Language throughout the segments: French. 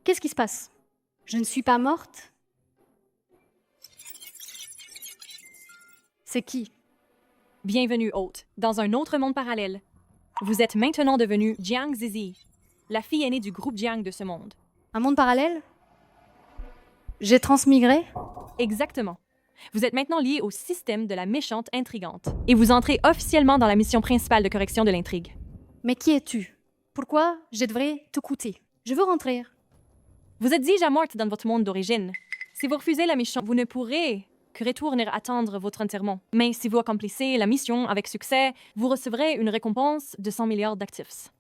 Qu'est-ce qui se passe? Je ne suis pas morte? C'est qui? Bienvenue, hôte, dans un autre monde parallèle. Vous êtes maintenant devenue Jiang Zizi, la fille aînée du groupe Jiang de ce monde. Un monde parallèle? J'ai transmigré? Exactement. Vous êtes maintenant lié au système de la méchante intrigante, et vous entrez officiellement dans la mission principale de correction de l'intrigue. Mais qui es-tu? Pourquoi je devrais t'écouter? Je veux rentrer. Vous êtes déjà morte dans votre monde d'origine. Si vous refusez la mission, vous ne pourrez que retourner attendre votre enterrement. Mais si vous accomplissez la mission avec succès, vous recevrez une récompense de 100 milliards d'actifs.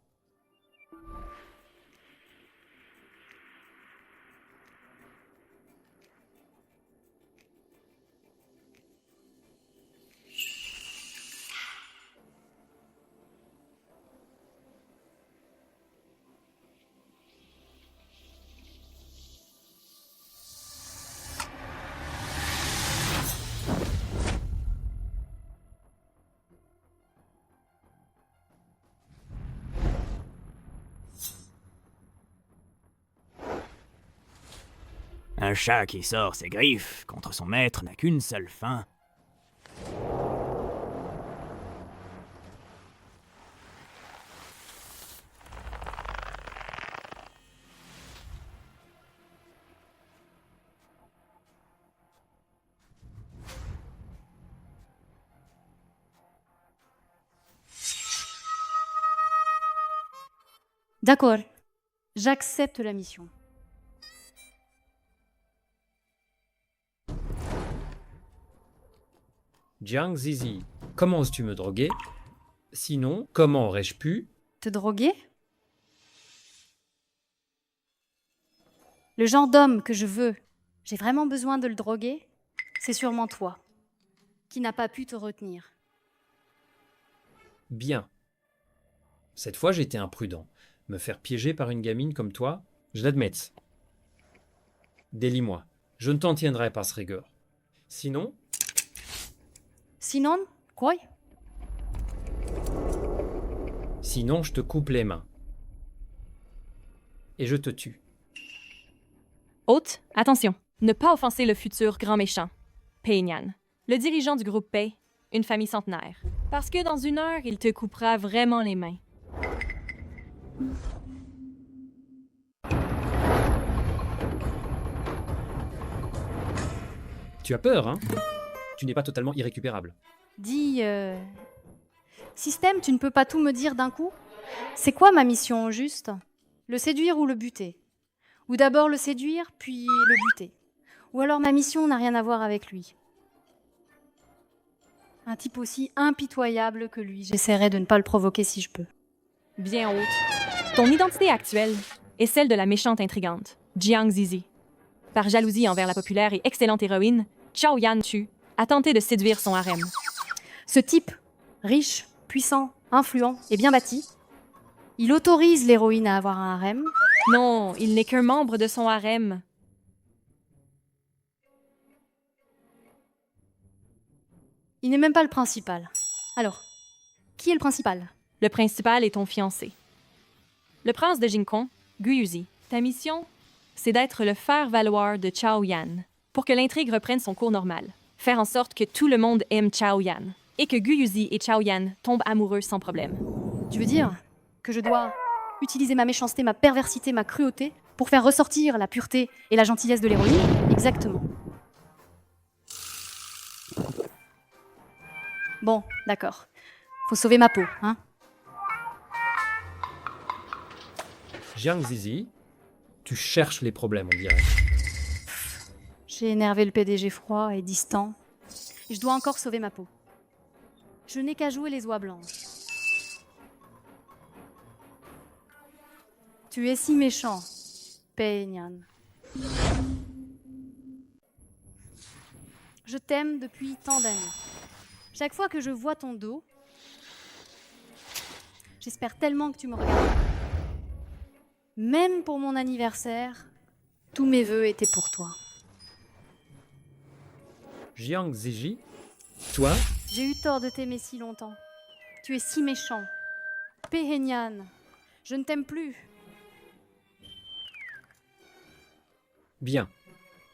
Un chat qui sort ses griffes contre son maître n'a qu'une seule fin. D'accord. J'accepte la mission. Jiang Zizi, comment oses-tu me droguer? Sinon, comment aurais-je pu? Te droguer? Le genre d'homme que je veux, j'ai vraiment besoin de le droguer? C'est sûrement toi, qui n'a pas pu te retenir. Bien. Cette fois, j'étais imprudent. Me faire piéger par une gamine comme toi, je l'admets. Délie-moi. Je ne t'en tiendrai pas ce rigueur. Sinon, Sinon, quoi? sinon, je te coupe les mains. Et je te tue. Hôte, attention, ne pas offenser le futur grand méchant, Pei Nian, le dirigeant du groupe Pei, une famille centenaire. Parce que dans 1 heure, il te coupera vraiment les mains. Tu as peur, hein? Tu n'es pas totalement irrécupérable. Dis, système, tu ne peux pas tout me dire d'un coup? C'est quoi ma mission au juste? Le séduire ou le buter? Ou d'abord le séduire, puis le buter? Ou alors ma mission n'a rien à voir avec lui? Un type aussi impitoyable que lui, j'essaierai de ne pas le provoquer si je peux. Bien, hôte. Ton identité actuelle est celle de la méchante intrigante, Jiang Zizi. Par jalousie envers la populaire et excellente héroïne, Chao Yan Chu a tenté de séduire son harem. Ce type, riche, puissant, influent et bien bâti, il autorise l'héroïne à avoir un harem. Non, il n'est qu'un membre de son harem. Il n'est même pas le principal. Alors, qui est le principal? Le principal est ton fiancé. Le prince de Jinkon, Guyuzi. Ta mission, c'est d'être le faire-valoir de Chao Yan pour que l'intrigue reprenne son cours normal. Faire en sorte que tout le monde aime Chao Yan et que Guyuzi et Chao Yan tombent amoureux sans problème. Tu veux dire que je dois utiliser ma méchanceté, ma perversité, ma cruauté pour faire ressortir la pureté et la gentillesse de l'héroïne? Exactement. Bon, d'accord. Faut sauver ma peau, hein? Jiang Zizi, tu cherches les problèmes, on dirait. J'ai énervé le PDG froid et distant. Et je dois encore sauver ma peau. Je n'ai qu'à jouer les oies blanches. Tu es si méchant, Pei Nian. Je t'aime depuis tant d'années. Chaque fois que je vois ton dos, j'espère tellement que tu me regardes. Même pour mon anniversaire, tous mes vœux étaient pour toi. Jiang Zizi, toi, J'ai eu tort de t'aimer si longtemps. Tu es si méchant. Pei Nian, je ne t'aime plus. Bien.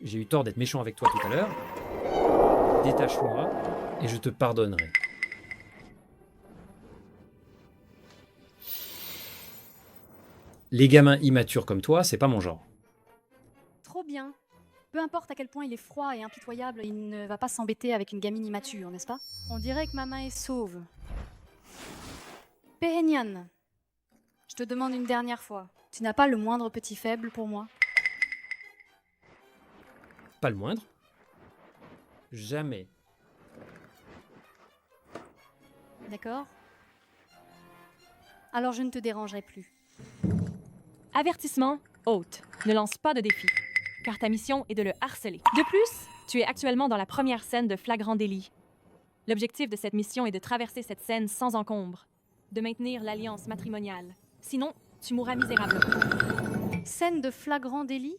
J'ai eu tort d'être méchant avec toi tout à l'heure. Détache-moi et je te pardonnerai. Les gamins immatures comme toi, c'est pas mon genre. Trop bien. Peu importe à quel point il est froid et impitoyable, il ne va pas s'embêter avec une gamine immature, n'est-ce pas? On dirait que ma main est sauve. Péhénian, je te demande une dernière fois. Tu n'as pas le moindre petit faible pour moi? Pas le moindre. Jamais. D'accord? Alors je ne te dérangerai plus. Avertissement, hôte. Ne lance pas de défi, car ta mission est de le harceler. De plus, tu es actuellement dans la première scène de flagrant délit. L'objectif de cette mission est de traverser cette scène sans encombre, de maintenir l'alliance matrimoniale. Sinon, tu mourras misérablement. Scène de flagrant délit?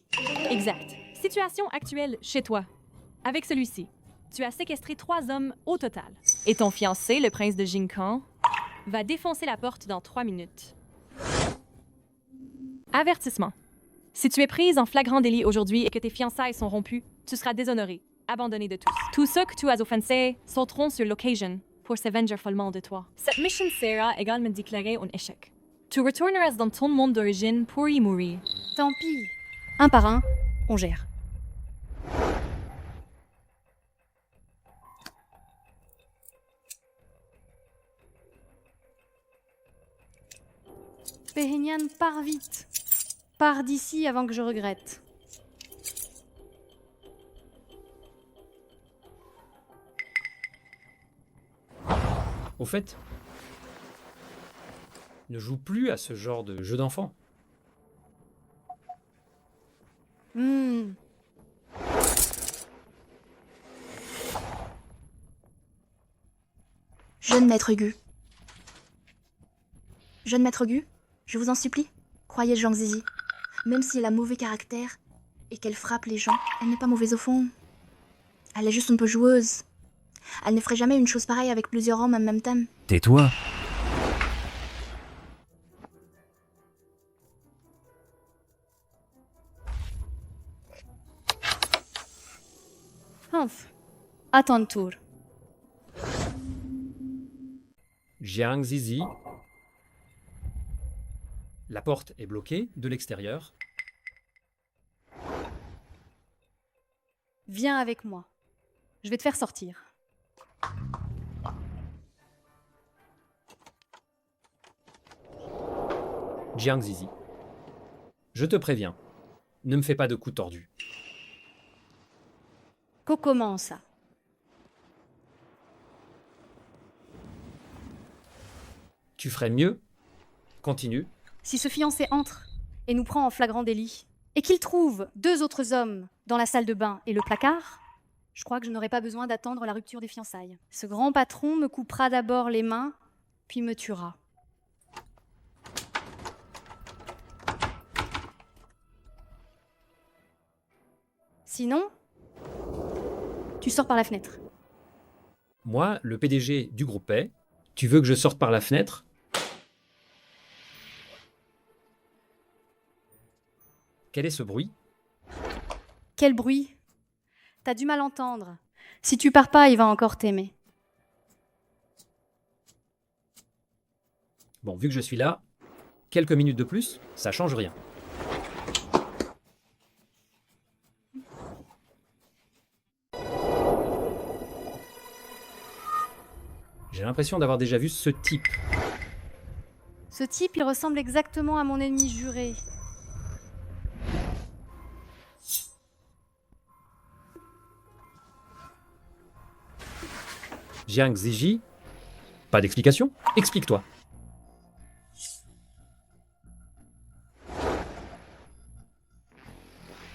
Exact. Situation actuelle chez toi. Avec celui-ci, tu as séquestré 3 hommes au total. Et ton fiancé, le prince de Jinkan, va défoncer la porte dans 3 minutes. Avertissement. Si tu es prise en flagrant délit aujourd'hui et que tes fiançailles sont rompues, tu seras déshonorée, abandonnée de tous. Tous ceux que tu as offensés sauteront sur l'occasion pour se venger follement de toi. Cette mission sera également déclarée un échec. Tu retourneras dans ton monde d'origine pour y mourir. Tant pis. Un par un, on gère. Péhénian, pars vite. Pars d'ici avant que je regrette. Au fait, ne joue plus à ce genre de jeu d'enfant. Jeune maître Gu. Jeune maître Gu, je vous en supplie, croyez Zhang Zizi. Même si elle a mauvais caractère et qu'elle frappe les gens, elle n'est pas mauvaise au fond. Elle est juste un peu joueuse. Elle ne ferait jamais une chose pareille avec plusieurs hommes en même temps. Tais-toi. Humph. À ton tour. Jiang Zizi. La porte est bloquée de l'extérieur. Viens avec moi. Je vais te faire sortir. Jiang Zizi. Je te préviens, ne me fais pas de coups tordus. Comment ça? Tu ferais mieux. Continue. Si ce fiancé entre et nous prend en flagrant délit, et qu'il trouve 2 autres hommes dans la salle de bain et le placard, je crois que je n'aurai pas besoin d'attendre la rupture des fiançailles. Ce grand patron me coupera d'abord les mains, puis me tuera. Sinon, tu sors par la fenêtre. Moi, le PDG du groupe Pay, tu veux que je sorte par la fenêtre? Quel est ce bruit? Quel bruit! T'as du mal à entendre. Si tu pars pas, il va encore t'aimer. Bon, vu que je suis là, quelques minutes de plus, ça change rien. J'ai l'impression d'avoir déjà vu ce type. Ce type, il ressemble exactement à mon ennemi juré. Jiang Zizi. Pas d'explication? Explique-toi.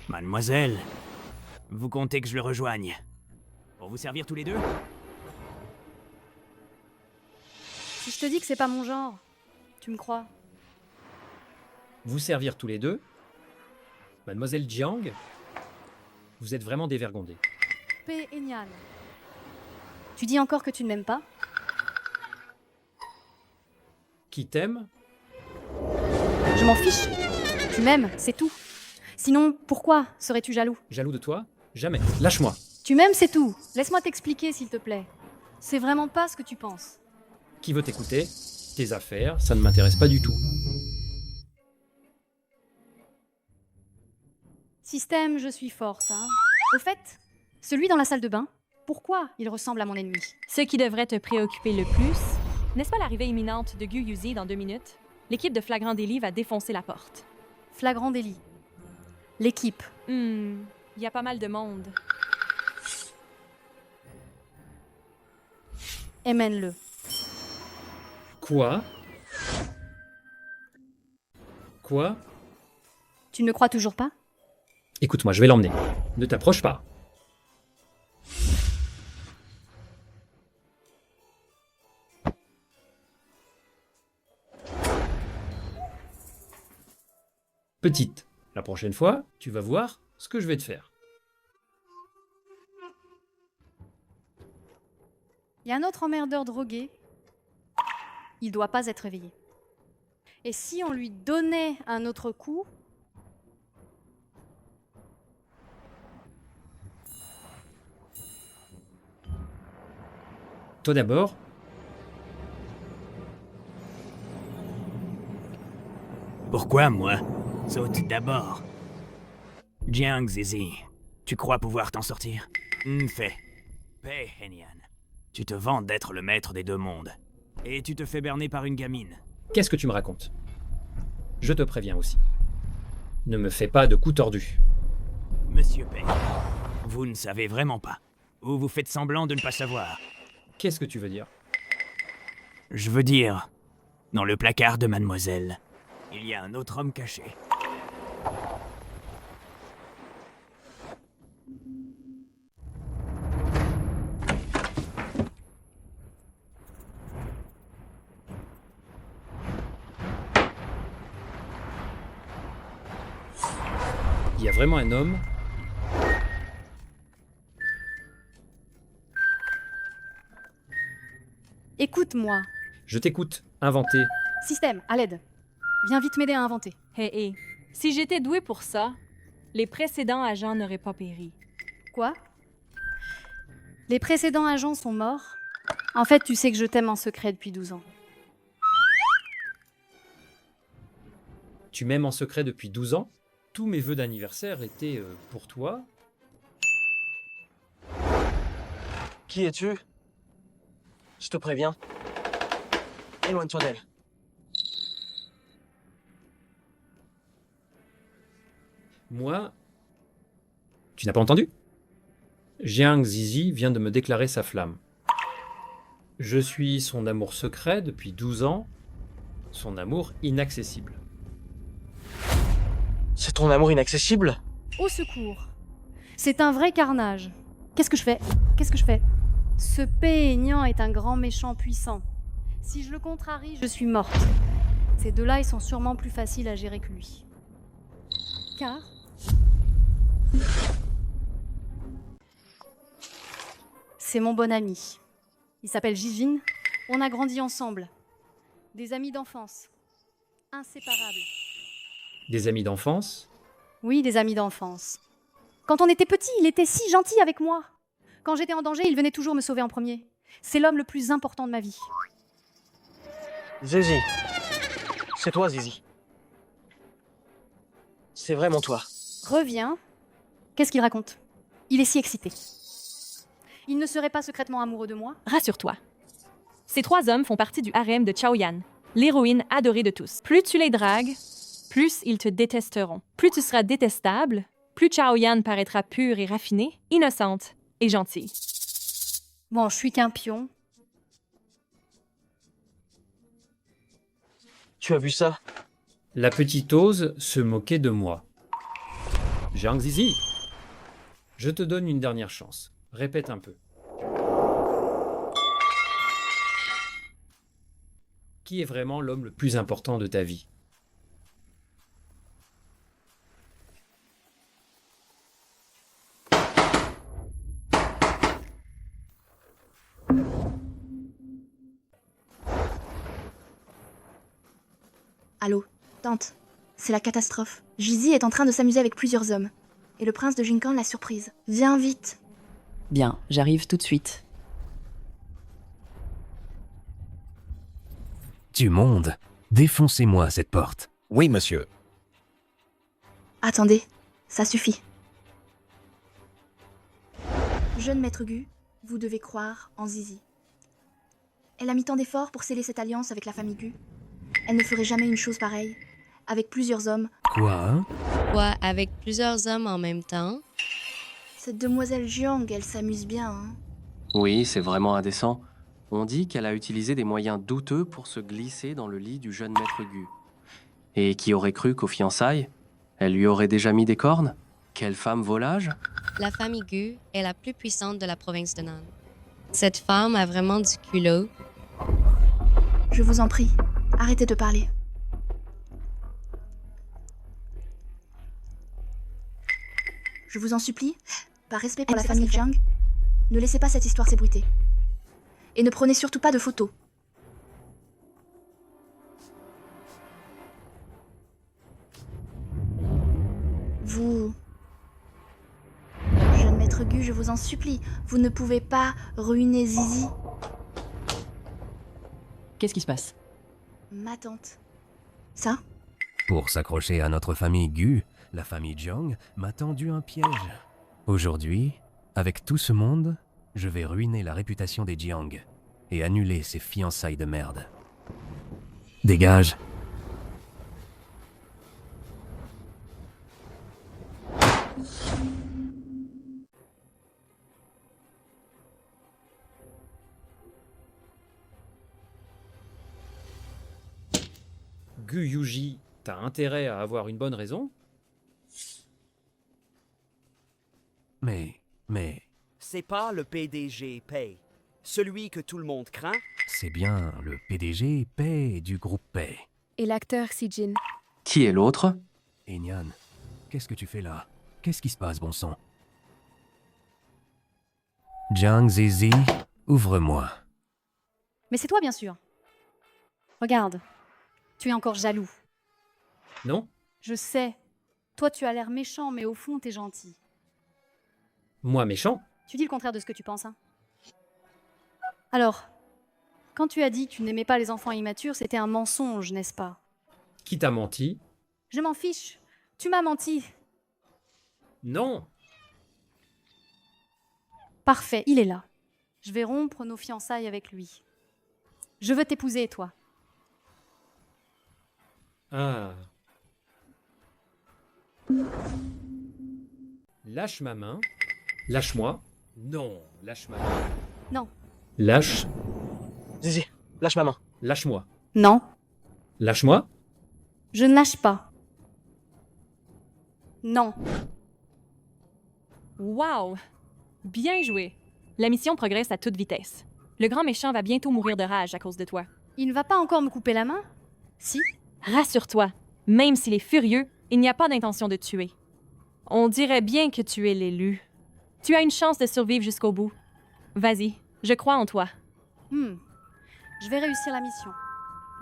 Mademoiselle, vous comptez que je le rejoigne? Pour vous servir tous les deux? Si je te dis que c'est pas mon genre, tu me crois? Vous servir tous les deux? Mademoiselle Jiang? Vous êtes vraiment dévergondée. Péhénian. Tu dis encore que tu ne m'aimes pas? Qui t'aime? Je m'en fiche. Tu m'aimes, c'est tout. Sinon, pourquoi serais-tu jaloux? Jaloux de toi? Jamais. Lâche-moi. Tu m'aimes, c'est tout. Laisse-moi t'expliquer, s'il te plaît. C'est vraiment pas ce que tu penses. Qui veut t'écouter? Tes affaires, ça ne m'intéresse pas du tout. Système, je suis forte, hein. Au fait, celui dans la salle de bain, pourquoi il ressemble à mon ennemi? Ce qui devrait te préoccuper le plus, n'est-ce pas l'arrivée imminente de Gu Yuzi dans 2 minutes? L'équipe de Flagrant délit va défoncer la porte. Flagrant délit. L'équipe. Il y a pas mal de monde. Émène-le. Quoi? Quoi? Tu ne me crois toujours pas? Écoute-moi, je vais l'emmener. Ne t'approche pas. Petite, la prochaine fois, tu vas voir ce que je vais te faire. Il y a un autre emmerdeur drogué. Il doit pas être réveillé. Et si on lui donnait un autre coup... Toi d'abord. Pourquoi moi? Saute d'abord. Jiang Zizi, tu crois pouvoir t'en sortir? Fais. Pei Henian. Tu te vantes d'être le maître des 2 mondes. Et tu te fais berner par une gamine. Qu'est-ce que tu me racontes? Je te préviens aussi. Ne me fais pas de coups tordus. Monsieur Pei, vous ne savez vraiment pas. Ou vous faites semblant de ne pas savoir. Qu'est-ce que tu veux dire? Je veux dire, dans le placard de mademoiselle, il y a un autre homme caché. Il y a vraiment un homme? Écoute-moi. Je t'écoute. Inventer. Système, à l'aide. Viens vite m'aider à inventer. Hé, si j'étais douée pour ça, les précédents agents n'auraient pas péri. Quoi? Les précédents agents sont morts? En fait, tu sais que je t'aime en secret depuis 12 ans. Tu m'aimes en secret depuis 12 ans? Tous mes vœux d'anniversaire étaient pour toi. Qui es-tu? Je te préviens. Éloigne-toi d'elle. Moi... Tu n'as pas entendu? Jiang Zizi vient de me déclarer sa flamme. Je suis son amour secret depuis 12 ans, son amour inaccessible. C'est ton amour inaccessible? Au secours. C'est un vrai carnage. Qu'est-ce que je fais? Qu'est-ce que je fais? Ce Péignan est un grand méchant puissant. Si je le contrarie, je suis morte. Ces deux-là, ils sont sûrement plus faciles à gérer que lui. Car... c'est mon bon ami. Il s'appelle Jijin. On a grandi ensemble. Des amis d'enfance. Inséparables. Des amis d'enfance? Oui, des amis d'enfance. Quand on était petit, il était si gentil avec moi. Quand j'étais en danger, il venait toujours me sauver en premier. C'est l'homme le plus important de ma vie. Zizi. C'est toi, Zizi. C'est vraiment toi. Reviens. Qu'est-ce qu'il raconte? Il est si excité. Il ne serait pas secrètement amoureux de moi? Rassure-toi. Ces 3 hommes font partie du harem de Chao Yan, l'héroïne adorée de tous. Plus tu les dragues, plus ils te détesteront. Plus tu seras détestable, plus Chao Yan paraîtra pure et raffinée, innocente et gentille. Bon, je suis qu'un pion. Tu as vu ça? La petite ose se moquait de moi. Jiang Zizi, je te donne une dernière chance. Répète un peu. Qui est vraiment l'homme le plus important de ta vie? Allô, tante. C'est la catastrophe. Jizi est en train de s'amuser avec plusieurs hommes. Et le prince de Jinkan l'a surprise. Viens vite. Bien, j'arrive tout de suite. Du monde, défoncez-moi cette porte. Oui, monsieur. Attendez, ça suffit. Jeune maître Gu, vous devez croire en Zizi. Elle a mis tant d'efforts pour sceller cette alliance avec la famille Gu. Elle ne ferait jamais une chose pareille, avec plusieurs hommes. Quoi, hein? Quoi, avec plusieurs hommes en même temps? Cette demoiselle Jiang, elle s'amuse bien, hein. Oui, c'est vraiment indécent. On dit qu'elle a utilisé des moyens douteux pour se glisser dans le lit du jeune maître Gu. Et qui aurait cru qu'aux fiançailles, elle lui aurait déjà mis des cornes? Quelle femme volage? La famille Gu est la plus puissante de la province de Nan. Cette femme a vraiment du culot. Je vous en prie, arrêtez de parler. Je vous en supplie, par respect pour la famille Jiang, ne laissez pas cette histoire s'ébruiter. Et ne prenez surtout pas de photos. Vous... Jeune maître Gu, je vous en supplie, vous ne pouvez pas ruiner Zizi, Qu'est-ce qui se passe? ma tante. Ça? Pour s'accrocher à notre famille Gu, la famille Jiang m'a tendu un piège. Aujourd'hui, avec tout ce monde, je vais ruiner la réputation des Jiang et annuler ces fiançailles de merde. Dégage. Gu Yuji, t'as intérêt à avoir une bonne raison? Mais... C'est pas le PDG Pei, celui que tout le monde craint. c'est bien le PDG Pei du groupe Pei. Et l'acteur Sijin. Qui est l'autre? Et Nian, qu'est-ce que tu fais là? Qu'est-ce qui se passe, bon sang? Jiang Zizi, ouvre-moi. Mais c'est toi, bien sûr. Regarde, tu es encore jaloux. Non? Je sais. Toi, tu as l'air méchant, mais au fond, t'es gentil. Moi méchant? Tu dis le contraire de ce que tu penses, hein? Alors, quand tu as dit que tu n'aimais pas les enfants immatures, c'était un mensonge, n'est-ce pas? Qui t'a menti? Je m'en fiche. Tu m'as menti. Non! Parfait, il est là. Je vais rompre nos fiançailles avec lui. Je veux t'épouser, toi. Ah. Lâche ma main. Lâche-moi. Non, lâche ma main. Non. Lâche. Zizi, lâche ma main. Lâche-moi. Non, Lâche-moi. je ne lâche pas. Non. Wow! Bien joué! La mission progresse à toute vitesse. Le grand méchant va bientôt mourir de rage à cause de toi. Il ne va pas encore me couper la main? Si? Rassure-toi, même s'il est furieux, il n'y a pas d'intention de te tuer. On dirait bien que tu es l'élu. Tu as une chance de survivre jusqu'au bout. Vas-y, je crois en toi. Je vais réussir la mission.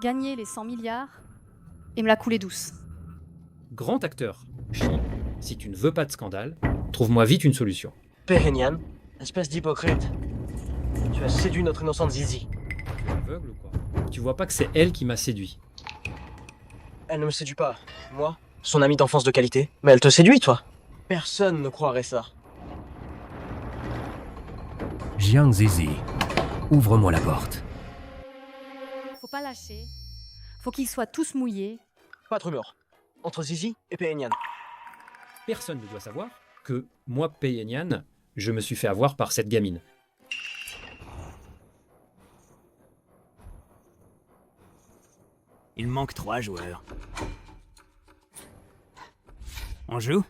Gagner les 100 milliards et me la couler douce. Grand acteur. Chi, si tu ne veux pas de scandale, trouve-moi vite une solution. Péhénian, espèce d'hypocrite. Tu as séduit notre innocente Zizi. Tu es aveugle ou quoi? Tu vois pas que c'est elle qui m'a séduit. Elle ne me séduit pas. Moi, son amie d'enfance de qualité. Mais elle te séduit, toi. Personne ne croirait ça. Jiang Zizi, ouvre-moi la porte. Faut pas lâcher. Faut qu'ils soient tous mouillés. Pas de rumeur. Entre Zizi et Péhénian. Personne ne doit savoir que moi, Péhénian, je me suis fait avoir par cette gamine. Il manque 3 joueurs. On joue?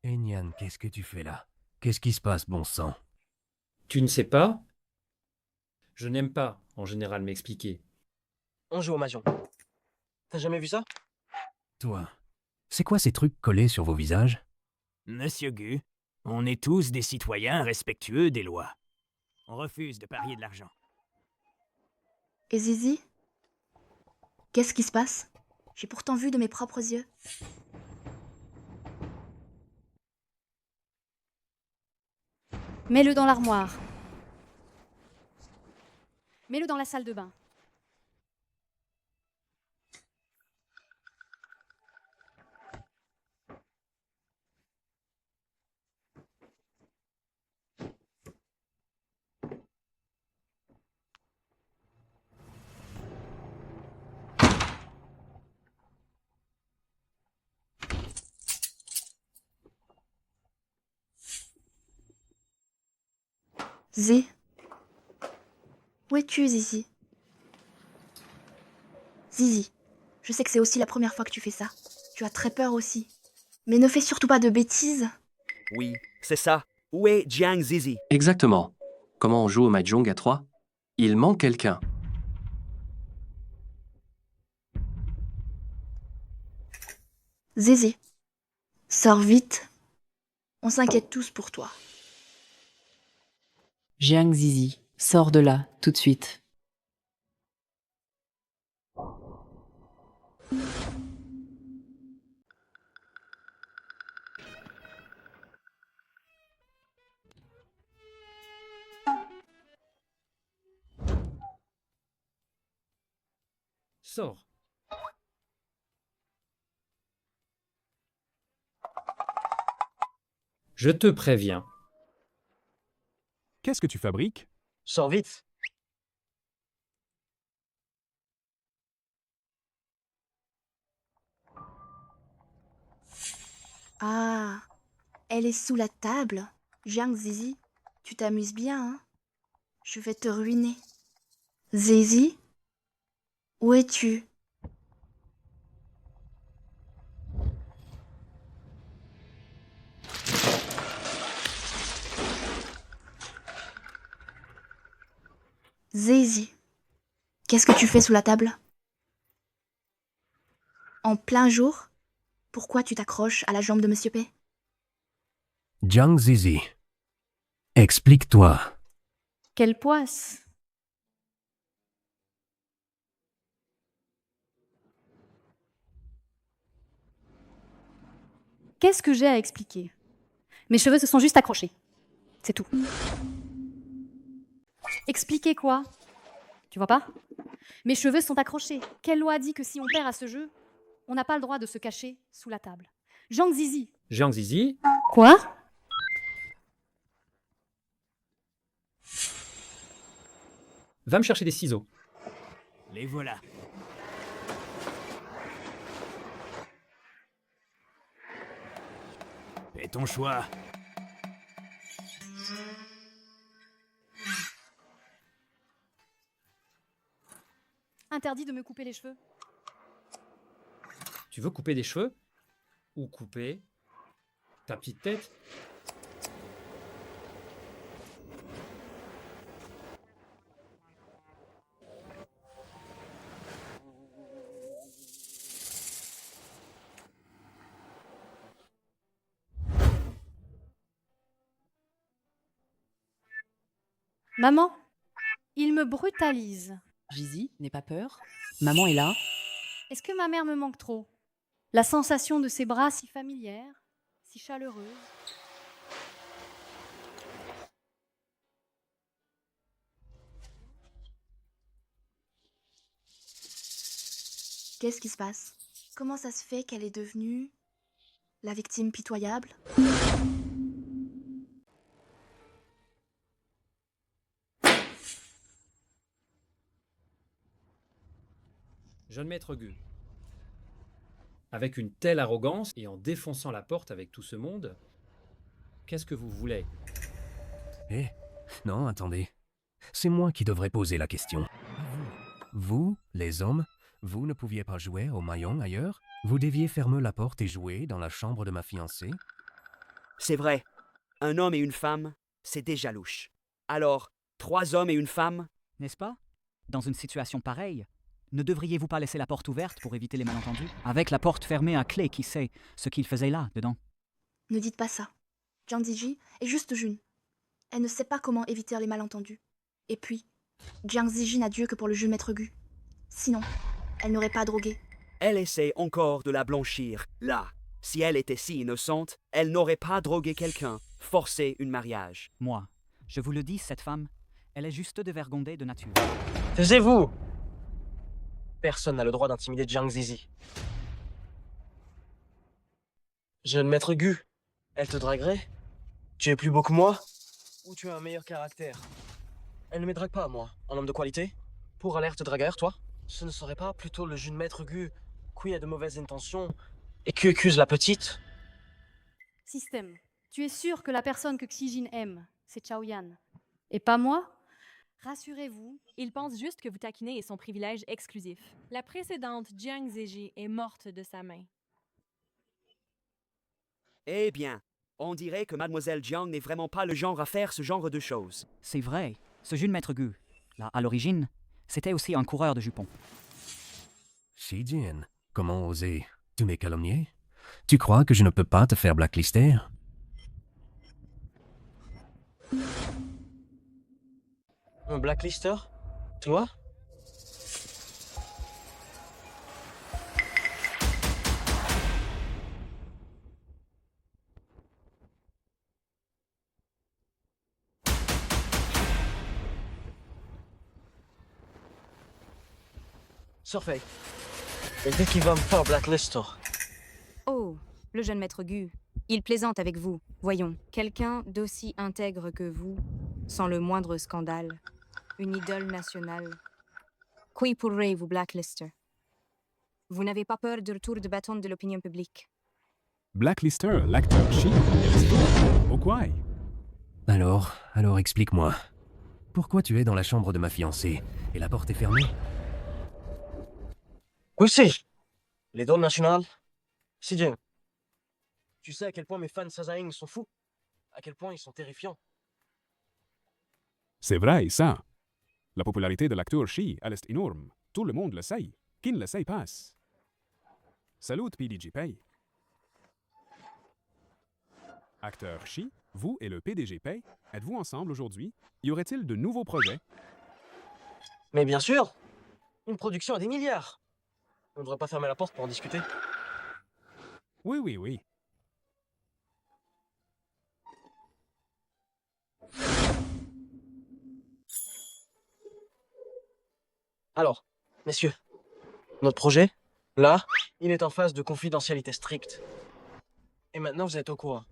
Et Nian, qu'est-ce que tu fais là? Qu'est-ce qui se passe, bon sang? Tu ne sais pas? Je n'aime pas, en général, m'expliquer. On joue au mahjong. T'as jamais vu ça? Toi, c'est quoi ces trucs collés sur vos visages? Monsieur Gu, on est tous des citoyens respectueux des lois. On refuse de parier de l'argent. Et Zizi? Qu'est-ce qui se passe? J'ai pourtant vu de mes propres yeux. Mets-le dans l'armoire. Mets-le dans la salle de bain. Zé. Où es-tu, Zizi? Zizi, je sais que c'est aussi la première fois que tu fais ça. Tu as très peur aussi. Mais ne fais surtout pas de bêtises. Oui, c'est ça. Où est Jiang Zizi? Exactement. Comment on joue au Mahjong à 3? Il manque quelqu'un. Zézé, sors vite. On s'inquiète tous pour toi. Jiang Zizi, sors de là, tout de suite. Sors. Je te préviens. Qu'est-ce que tu fabriques? Sors vite. Ah, elle est sous la table. Jiang Zizi, tu t'amuses bien, hein? Je vais te ruiner. Zizi, où es-tu? Zizi, qu'est-ce que tu fais sous la table? En plein jour? Pourquoi tu t'accroches à la jambe de Monsieur P? Jiang Zizi, explique-toi. Quelle poisse! Qu'est-ce que j'ai à expliquer? Mes cheveux se sont juste accrochés. C'est tout. Expliquer quoi? Tu vois pas? Mes cheveux sont accrochés. Quelle loi dit que si on perd à ce jeu, on n'a pas le droit de se cacher sous la table? Jiang Zizi. Jiang Zizi, Quoi? va me chercher des ciseaux. Les voilà. Fais ton choix. Interdit de me couper les cheveux. Tu veux couper des cheveux? Ou couper ta petite tête? Maman, il me brutalise. Zizi, n'aie pas peur. Maman est là. Est-ce que ma mère me manque trop? La sensation de ses bras si familière, si chaleureuse. Qu'est-ce qui se passe? Comment ça se fait qu'elle est devenue la victime pitoyable? Jeune maître Gu, avec une telle arrogance et en défonçant la porte avec tout ce monde, qu'est-ce que vous voulez? Eh, non, attendez. C'est moi qui devrais poser la question. Vous, les hommes, vous ne pouviez pas jouer au Mahjong ailleurs? Vous deviez fermer la porte et jouer dans la chambre de ma fiancée? C'est vrai. Un homme et une femme, c'est déjà louche. Alors, 3 hommes et une femme? N'est-ce pas? Dans une situation pareille, ne devriez-vous pas laisser la porte ouverte pour éviter les malentendus? Avec la porte fermée à clé, qui sait ce qu'il faisait là, dedans? Ne dites pas ça. Jiang Zizi est juste jeune. Elle ne sait pas comment éviter les malentendus. Et puis, Jiang Zizi n'a Dieu que pour le jeune maître Gu. Sinon, Elle n'aurait pas drogué. Elle essaie encore de la blanchir. Là, si elle était si innocente, elle n'aurait pas drogué quelqu'un, forcé un mariage. Moi, je vous le dis, cette femme, elle est juste dévergondée de nature. Taisez-vous! Personne n'a le droit d'intimider Jiang Zizi. Jeune maître Gu, elle te draguerait? Tu es plus beau que moi? Ou tu as un meilleur caractère? Elle ne me drague pas, moi. Un homme de qualité? Pour alerte dragueur, toi? Ce ne serait pas plutôt le jeune maître Gu qui a de mauvaises intentions et qui accuse la petite? Système, tu es sûr que la personne que Xi aime, c'est Chao Yan, et pas moi? Rassurez-vous. Il pense juste que vous taquinez et son privilège exclusif. La précédente Jiang Zizi est morte de sa main. Eh bien, on dirait que Mademoiselle Jiang n'est vraiment pas le genre à faire ce genre de choses. C'est vrai, ce jeune maître Gu, là, à l'origine, c'était aussi un coureur de jupons. Shijin, comment oser? Tu m'es calomnié? Tu crois que je ne peux pas te faire blacklister? Un blacklister? Toi? Surveille. Et dès qu'il va me faire blacklister. Oh, le jeune maître Gu. Il plaisante avec vous. Voyons, quelqu'un d'aussi intègre que vous, sans le moindre scandale. Une idole nationale. Qui pourrait vous blacklister? Vous n'avez pas peur du retour de bâton de l'opinion publique? Blacklister, l'acteur Shi, est fou. Pourquoi? Alors explique-moi. Pourquoi tu es dans la chambre de ma fiancée et la porte est fermée? Oui, si. L'idole nationale. Si, Jin. Tu sais à quel point mes fans Sazaing sont fous? À quel point ils sont terrifiants? C'est vrai, ça. La popularité de l'acteur Shi, elle est énorme. Tout le monde le sait. Qui ne le sait pas? Salut, PDG Pay. Acteur Shi, vous et le PDG Pay, êtes-vous ensemble aujourd'hui? Y aurait-il de nouveaux projets? Mais bien sûr. Une production à des milliards. On ne devrait pas fermer la porte pour en discuter. Oui. Alors, messieurs, notre projet, là, il est en phase de confidentialité stricte. Et maintenant, vous êtes au courant.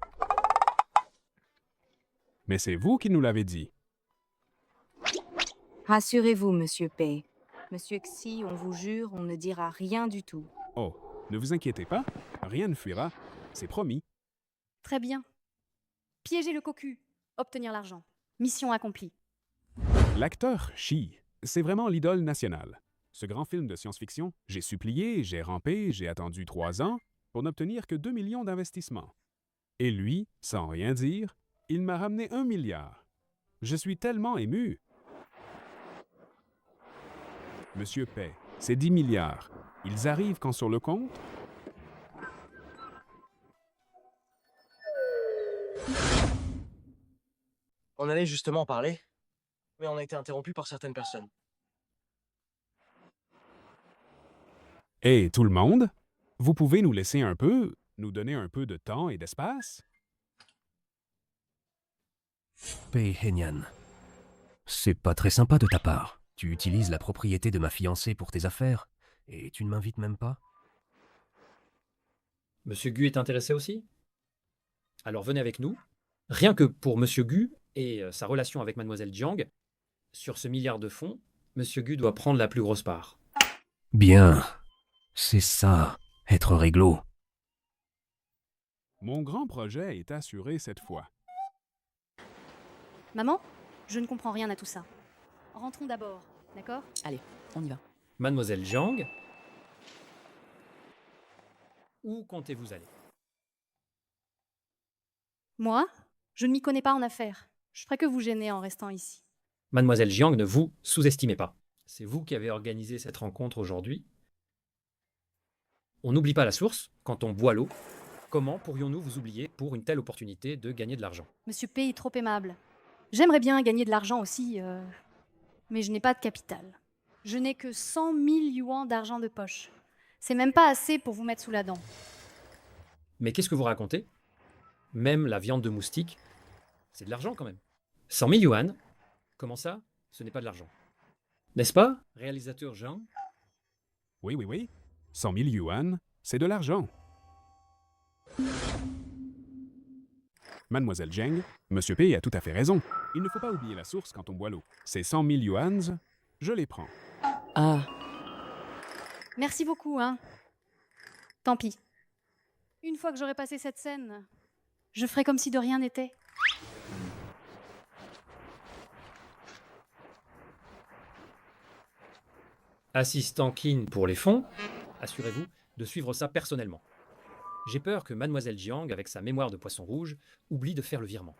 Mais c'est vous qui nous l'avez dit. Rassurez-vous, monsieur Pei. Monsieur Xi, on vous jure, on ne dira rien du tout. Oh, ne vous inquiétez pas, rien ne fuira. C'est promis. Très bien. Piéger le cocu, obtenir l'argent. Mission accomplie. L'acteur Shi, c'est vraiment l'idole nationale. Ce grand film de science-fiction, j'ai supplié, j'ai rampé, j'ai attendu 3 ans pour n'obtenir que 2 millions d'investissements. Et lui, sans rien dire, il m'a ramené 1 milliard. Je suis tellement ému. Monsieur Pei, c'est 10 milliards. Ils arrivent quand sur le compte? On allait justement en parler, mais on a été interrompu par certaines personnes. Et tout le monde? Vous pouvez nous laisser un peu, nous donner un peu de temps et d'espace? Pei Henyan. C'est pas très sympa de ta part. Tu utilises la propriété de ma fiancée pour tes affaires, et tu ne m'invites même pas? Monsieur Gu est intéressé aussi? Alors venez avec nous. Rien que pour Monsieur Gu et sa relation avec Mademoiselle Jiang, sur ce milliard de fonds, Monsieur Gu doit prendre la plus grosse part. Bien. C'est ça, être réglo. Mon grand projet est assuré cette fois. Maman, je ne comprends rien à tout ça. Rentrons d'abord, d'accord? Allez, on y va. Mademoiselle Jiang, où comptez-vous aller? Moi, je ne m'y connais pas en affaires. Je ferai que vous gêner en restant ici. Mademoiselle Jiang, ne vous sous-estimez pas. C'est vous qui avez organisé cette rencontre aujourd'hui. On n'oublie pas la source quand on boit l'eau. Comment pourrions-nous vous oublier pour une telle opportunité de gagner de l'argent? Monsieur P est trop aimable. J'aimerais bien gagner de l'argent aussi, mais je n'ai pas de capital. Je n'ai que 100 000 yuans d'argent de poche. C'est même pas assez pour vous mettre sous la dent. Mais qu'est-ce que vous racontez? Même la viande de moustique, c'est de l'argent quand même. 100 000 yuan? Comment ça? Ce n'est pas de l'argent. N'est-ce pas, réalisateur Jean? Oui, oui, oui. 100 000 yuan, c'est de l'argent. Mademoiselle Zheng, Monsieur P a tout à fait raison. Il ne faut pas oublier la source quand on boit l'eau. Ces 100 000 yuans, je les prends. Ah, Merci beaucoup, hein. Tant pis. Une fois que j'aurai passé cette scène, je ferai comme si de rien n'était. Assistant Qin pour les fonds, assurez-vous de suivre ça personnellement. J'ai peur que Mademoiselle Jiang, avec sa mémoire de poisson rouge, oublie de faire le virement.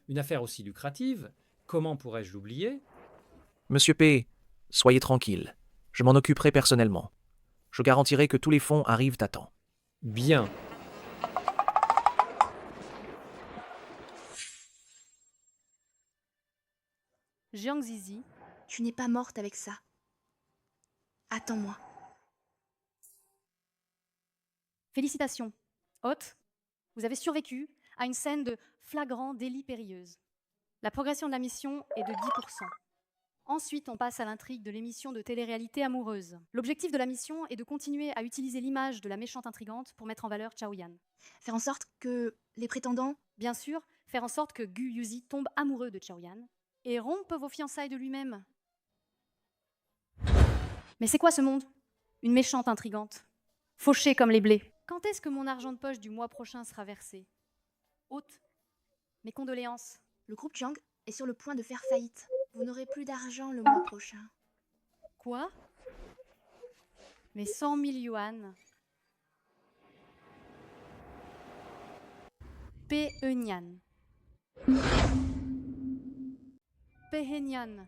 Une affaire aussi lucrative, comment pourrais-je l'oublier? Monsieur P, soyez tranquille. Je m'en occuperai personnellement. Je garantirai que tous les fonds arrivent à temps. Bien. Jiang Zizi, tu n'es pas morte avec ça. Attends-moi. Félicitations. Hôte, vous avez survécu à une scène de flagrant délit périlleuse. La progression de la mission est de 10%. Ensuite, on passe à l'intrigue de l'émission de télé-réalité amoureuse. L'objectif de la mission est de continuer à utiliser l'image de la méchante intrigante pour mettre en valeur Chao Yan. Faire en sorte que les prétendants... Bien sûr, faire en sorte que Gu Yuzi tombe amoureux de Chao Yan et rompe vos fiançailles de lui-même. Mais c'est quoi ce monde? Une méchante intrigante. Fauchée comme les blés. Quand est-ce que mon argent de poche du mois prochain sera versé? Hôte, mes condoléances. Le groupe Jiang est sur le point de faire faillite. Vous n'aurez plus d'argent le mois prochain. Quoi? Mes 100 000 yuan. Pe-Eunian. Pe-Henian.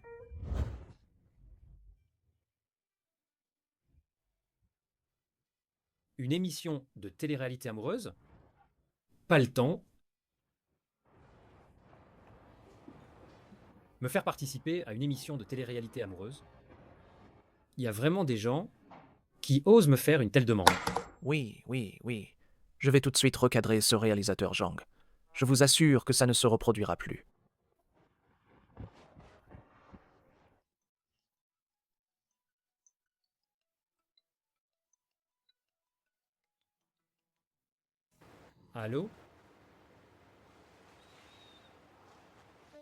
Une émission de télé-réalité amoureuse? Pas le temps. Me faire participer à une émission de télé-réalité amoureuse? Il y a vraiment des gens qui osent me faire une telle demande. Oui, oui, oui. Je vais tout de suite recadrer ce réalisateur Zhang. Je vous assure que ça ne se reproduira plus. Allô?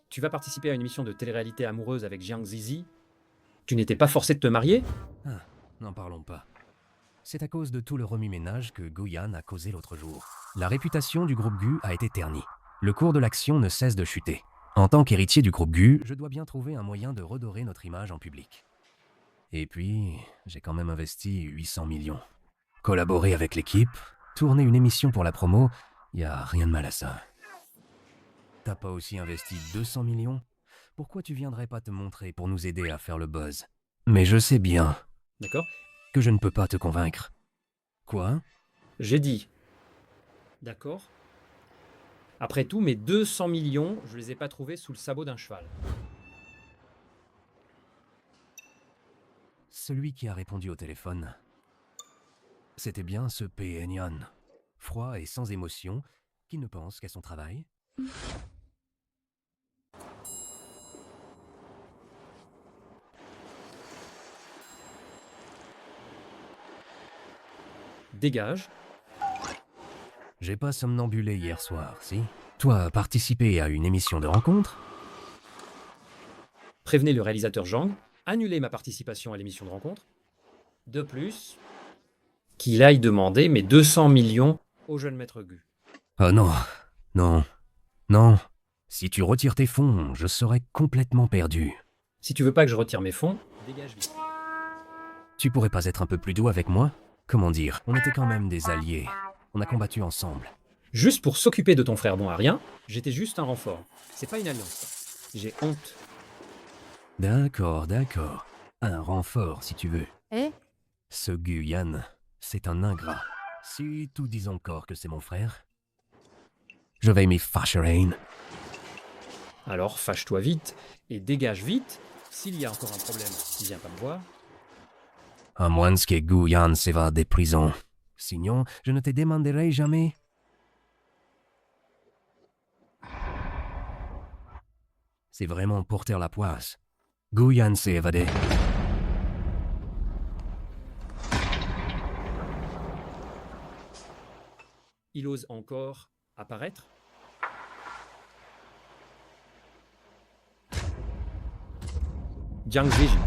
Tu vas participer à une émission de télé-réalité amoureuse avec Jiang Zizi? Tu n'étais pas forcé de te marier? Ah, n'en parlons pas. C'est à cause de tout le remue-ménage que Gu Yan a causé l'autre jour. La réputation du groupe Gu a été ternie. Le cours de l'action ne cesse de chuter. En tant qu'héritier du groupe Gu, je dois bien trouver un moyen de redorer notre image en public. Et puis, j'ai quand même investi 800 millions. Collaborer avec l'équipe, tourner une émission pour la promo, y a rien de mal à ça. T'as pas aussi investi 200 millions? Pourquoi tu viendrais pas te montrer pour nous aider à faire le buzz? Mais je sais bien. D'accord? Que je ne peux pas te convaincre. Quoi? J'ai dit. D'accord? Après tout, mes 200 millions, je les ai pas trouvés sous le sabot d'un cheval. Celui qui a répondu au téléphone. C'était bien ce Pe-Henian, froid et sans émotion, qui ne pense qu'à son travail. Dégage. J'ai pas somnambulé hier soir, si? Toi, participer à une émission de rencontre? Prévenez le réalisateur Zhang, annulez ma participation à l'émission de rencontre. De plus, qu'il aille demander mes 200 millions au jeune maître Gu. Oh non, non, non. Si tu retires tes fonds, je serai complètement perdu. Si tu veux pas que je retire mes fonds, dégage vite. Tu pourrais pas être un peu plus doux avec moi? Comment dire? On était quand même des alliés. On a combattu ensemble. Juste pour s'occuper de ton frère bon à rien, j'étais juste un renfort. C'est pas une alliance. J'ai honte. D'accord, d'accord. Un renfort, si tu veux. Eh? Ce Gu Yan, c'est un ingrat. Si tu dis encore que c'est mon frère, je vais m'y fâcher. Alors fâche-toi vite et dégage vite S'il y a encore un problème, viens pas me voir. À moins que Gu Yan s'évade des prisons. Sinon, je ne te demanderai jamais. C'est vraiment porter la poisse. Gu Yan s'est évadé. Il ose encore apparaître. Jiang Zizi.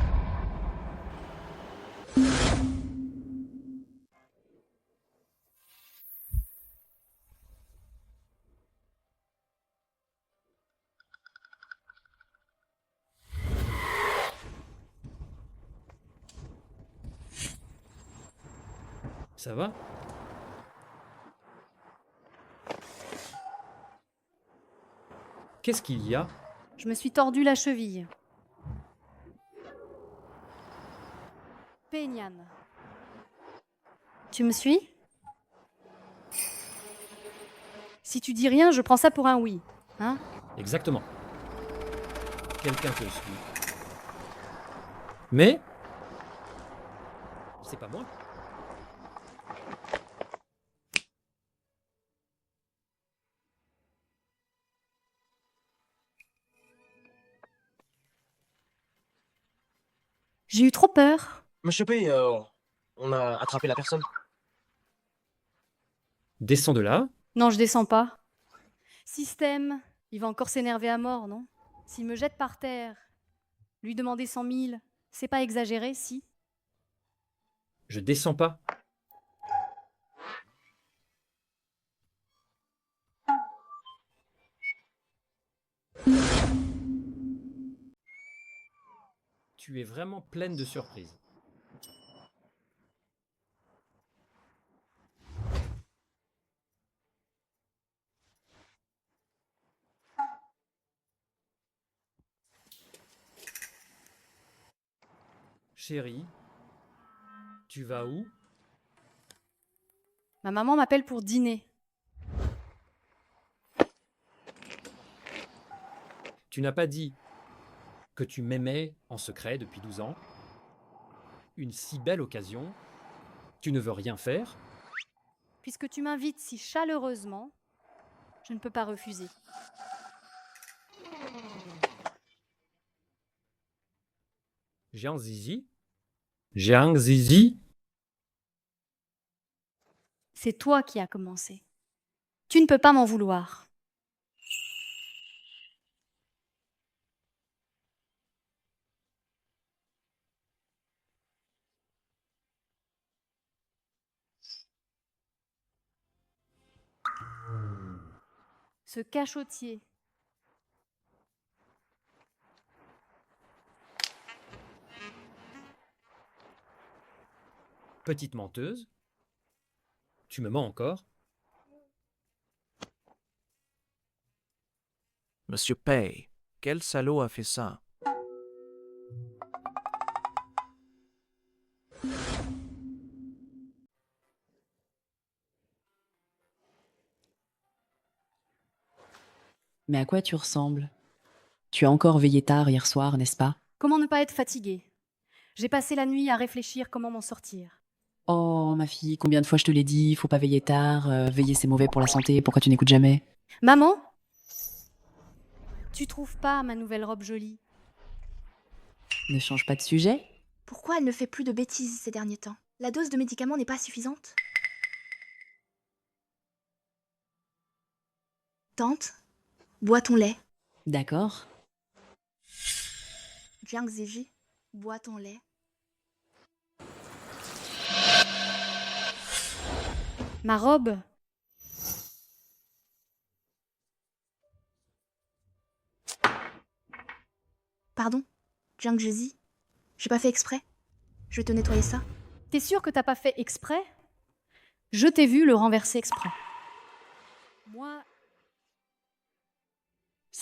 Ça va? Qu'est-ce qu'il y a? Je me suis tordu la cheville. Peignan. Tu me suis? Si tu dis rien, je prends ça pour un oui. Hein? Exactement. Quelqu'un te suit. Mais c'est pas moi. J'ai eu trop peur. Monsieur P, on a attrapé la personne. Descends de là. Non, je descends pas. Système, il va encore s'énerver à mort, non? S'il me jette par terre, lui demander 100 000, c'est pas exagéré, si? Je descends pas. Tu es vraiment pleine de surprises. Chérie, tu vas où? Ma maman m'appelle pour dîner. Tu n'as pas dit que tu m'aimais en secret depuis 12 ans. Une si belle occasion. Tu ne veux rien faire. Puisque tu m'invites si chaleureusement, je ne peux pas refuser. Jiang Zizi? Jiang Zizi? C'est toi qui as commencé. Tu ne peux pas m'en vouloir. Ce cachotier. Petite menteuse. Tu me mens encore. Monsieur Pei, quel salaud a fait ça? Mais à quoi tu ressembles? Tu as encore veillé tard hier soir, n'est-ce pas? Comment ne pas être fatiguée? J'ai passé la nuit à réfléchir comment m'en sortir. Oh, ma fille, combien de fois je te l'ai dit, faut pas veiller tard, veiller c'est mauvais pour la santé, pourquoi tu n'écoutes jamais? Maman? Tu trouves pas ma nouvelle robe jolie? Ne change pas de sujet? Pourquoi elle ne fait plus de bêtises ces derniers temps? La dose de médicaments n'est pas suffisante? Tante, bois ton lait. D'accord. Jiang Zizi, bois ton lait. Ma robe? Pardon, Jiang Zizi, j'ai pas fait exprès. Je vais te nettoyer ça. T'es sûr que t'as pas fait exprès? Je t'ai vu le renverser exprès. Moi,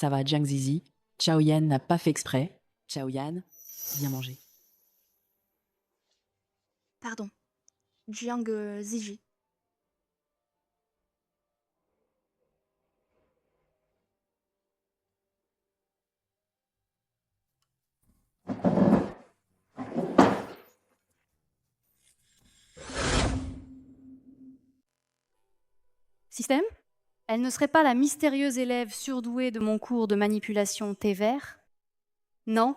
Ça va, Jiang Zizi. Chao Yan n'a pas fait exprès. Chao Yan, viens manger. Pardon, Jiang Zizi. Système? Elle ne serait pas la mystérieuse élève surdouée de mon cours de manipulation thé vert? Non?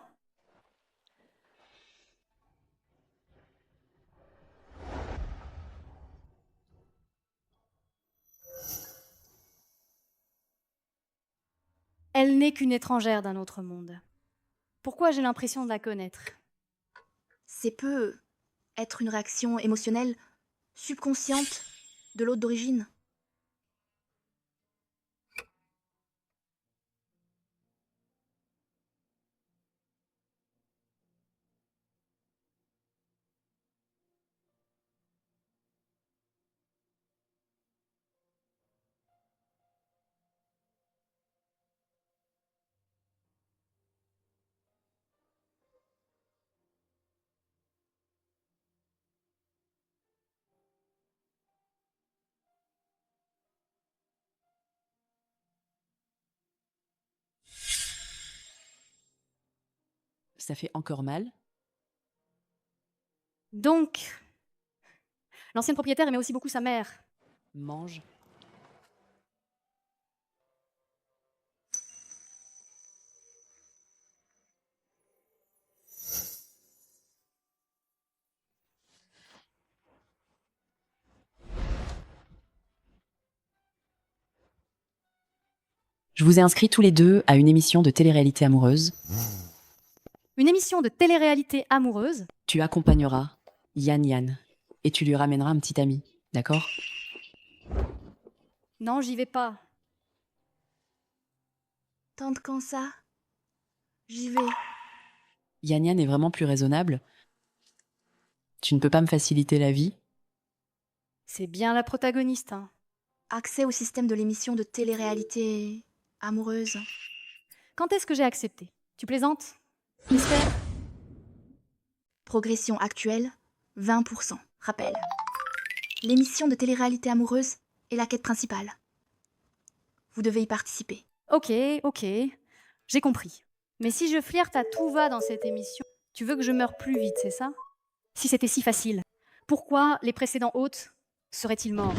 Elle n'est qu'une étrangère d'un autre monde. Pourquoi j'ai l'impression de la connaître? C'est peut être une réaction émotionnelle, subconsciente, de l'autre d'origine. Ça fait encore mal? Donc, l'ancienne propriétaire aimait aussi beaucoup sa mère. Mange. Je vous ai inscrits tous les deux à une émission de télé-réalité amoureuse. Une émission de télé-réalité amoureuse? Tu accompagneras Yan Yan et tu lui ramèneras un petit ami, d'accord? Non, j'y vais pas. Tente quand ça? J'y vais. Yan Yan est vraiment plus raisonnable. Tu ne peux pas me faciliter la vie? C'est bien la protagoniste, hein. Accès au système de l'émission de télé-réalité amoureuse. Quand est-ce que j'ai accepté? Tu plaisantes? J'espère. Progression actuelle, 20%. Rappel. L'émission de télé-réalité amoureuse est la quête principale. Vous devez y participer. Ok, j'ai compris. Mais si je flirte à tout va dans cette émission, tu veux que je meure plus vite, c'est ça? Si c'était si facile, pourquoi les précédents hôtes seraient-ils morts?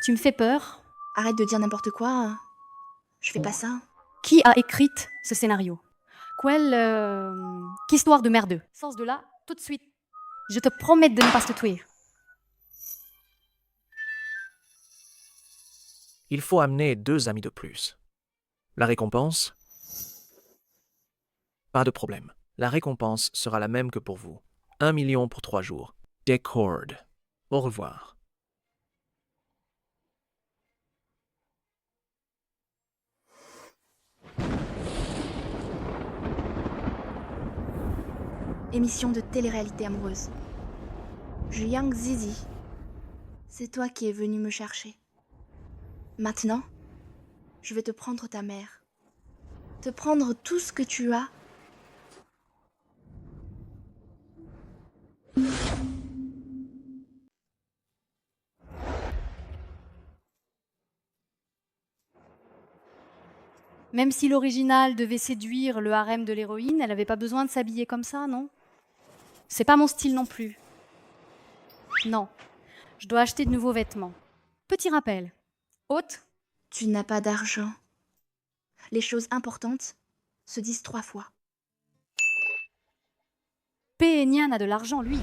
Tu me fais peur? Arrête de dire n'importe quoi. Je fais pas ça. Qui a écrit ce scénario? Qu'histoire de merdeux. Sors de là, tout de suite. Je te promets de ne pas te tuer. Il faut amener 2 amis de plus. La récompense? Pas de problème. La récompense sera la même que pour vous. 1 million pour 3 jours. Décord. Au revoir. Émission de télé-réalité amoureuse. Jiang Zizi. C'est toi qui es venu me chercher. Maintenant, je vais te prendre ta mère. Te prendre tout ce que tu as. Même si l'original devait séduire le harem de l'héroïne, elle n'avait pas besoin de s'habiller comme ça, non? C'est pas mon style non plus. Non, je dois acheter de nouveaux vêtements. Petit rappel. Haute? Tu n'as pas d'argent. Les choses importantes se disent 3 fois. Pénian a de l'argent, lui.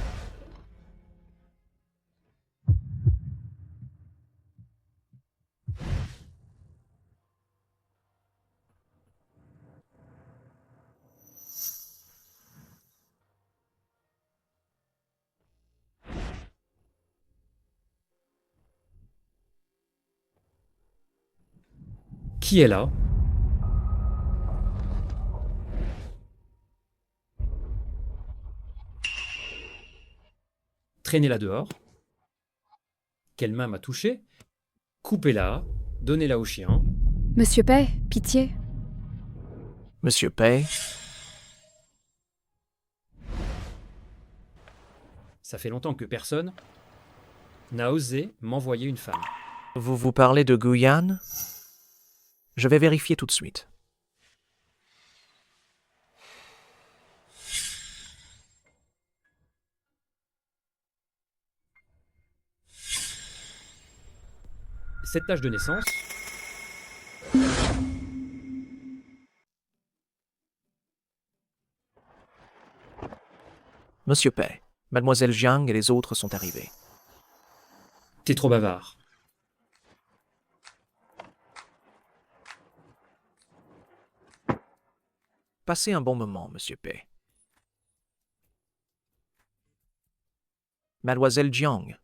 Qui est là? Traînez-la dehors. Quelle main m'a touché? Coupez-la, donnez-la au chien. Monsieur Pay, pitié. Monsieur Pay? Ça fait longtemps que personne n'a osé m'envoyer une femme. Vous parlez de Guyane? Je vais vérifier tout de suite. Cette tâche de naissance, Monsieur Pei, Mademoiselle Jiang et les autres sont arrivés. t'es trop bavard. Passez un bon moment, Monsieur Pei. Mademoiselle Jiang,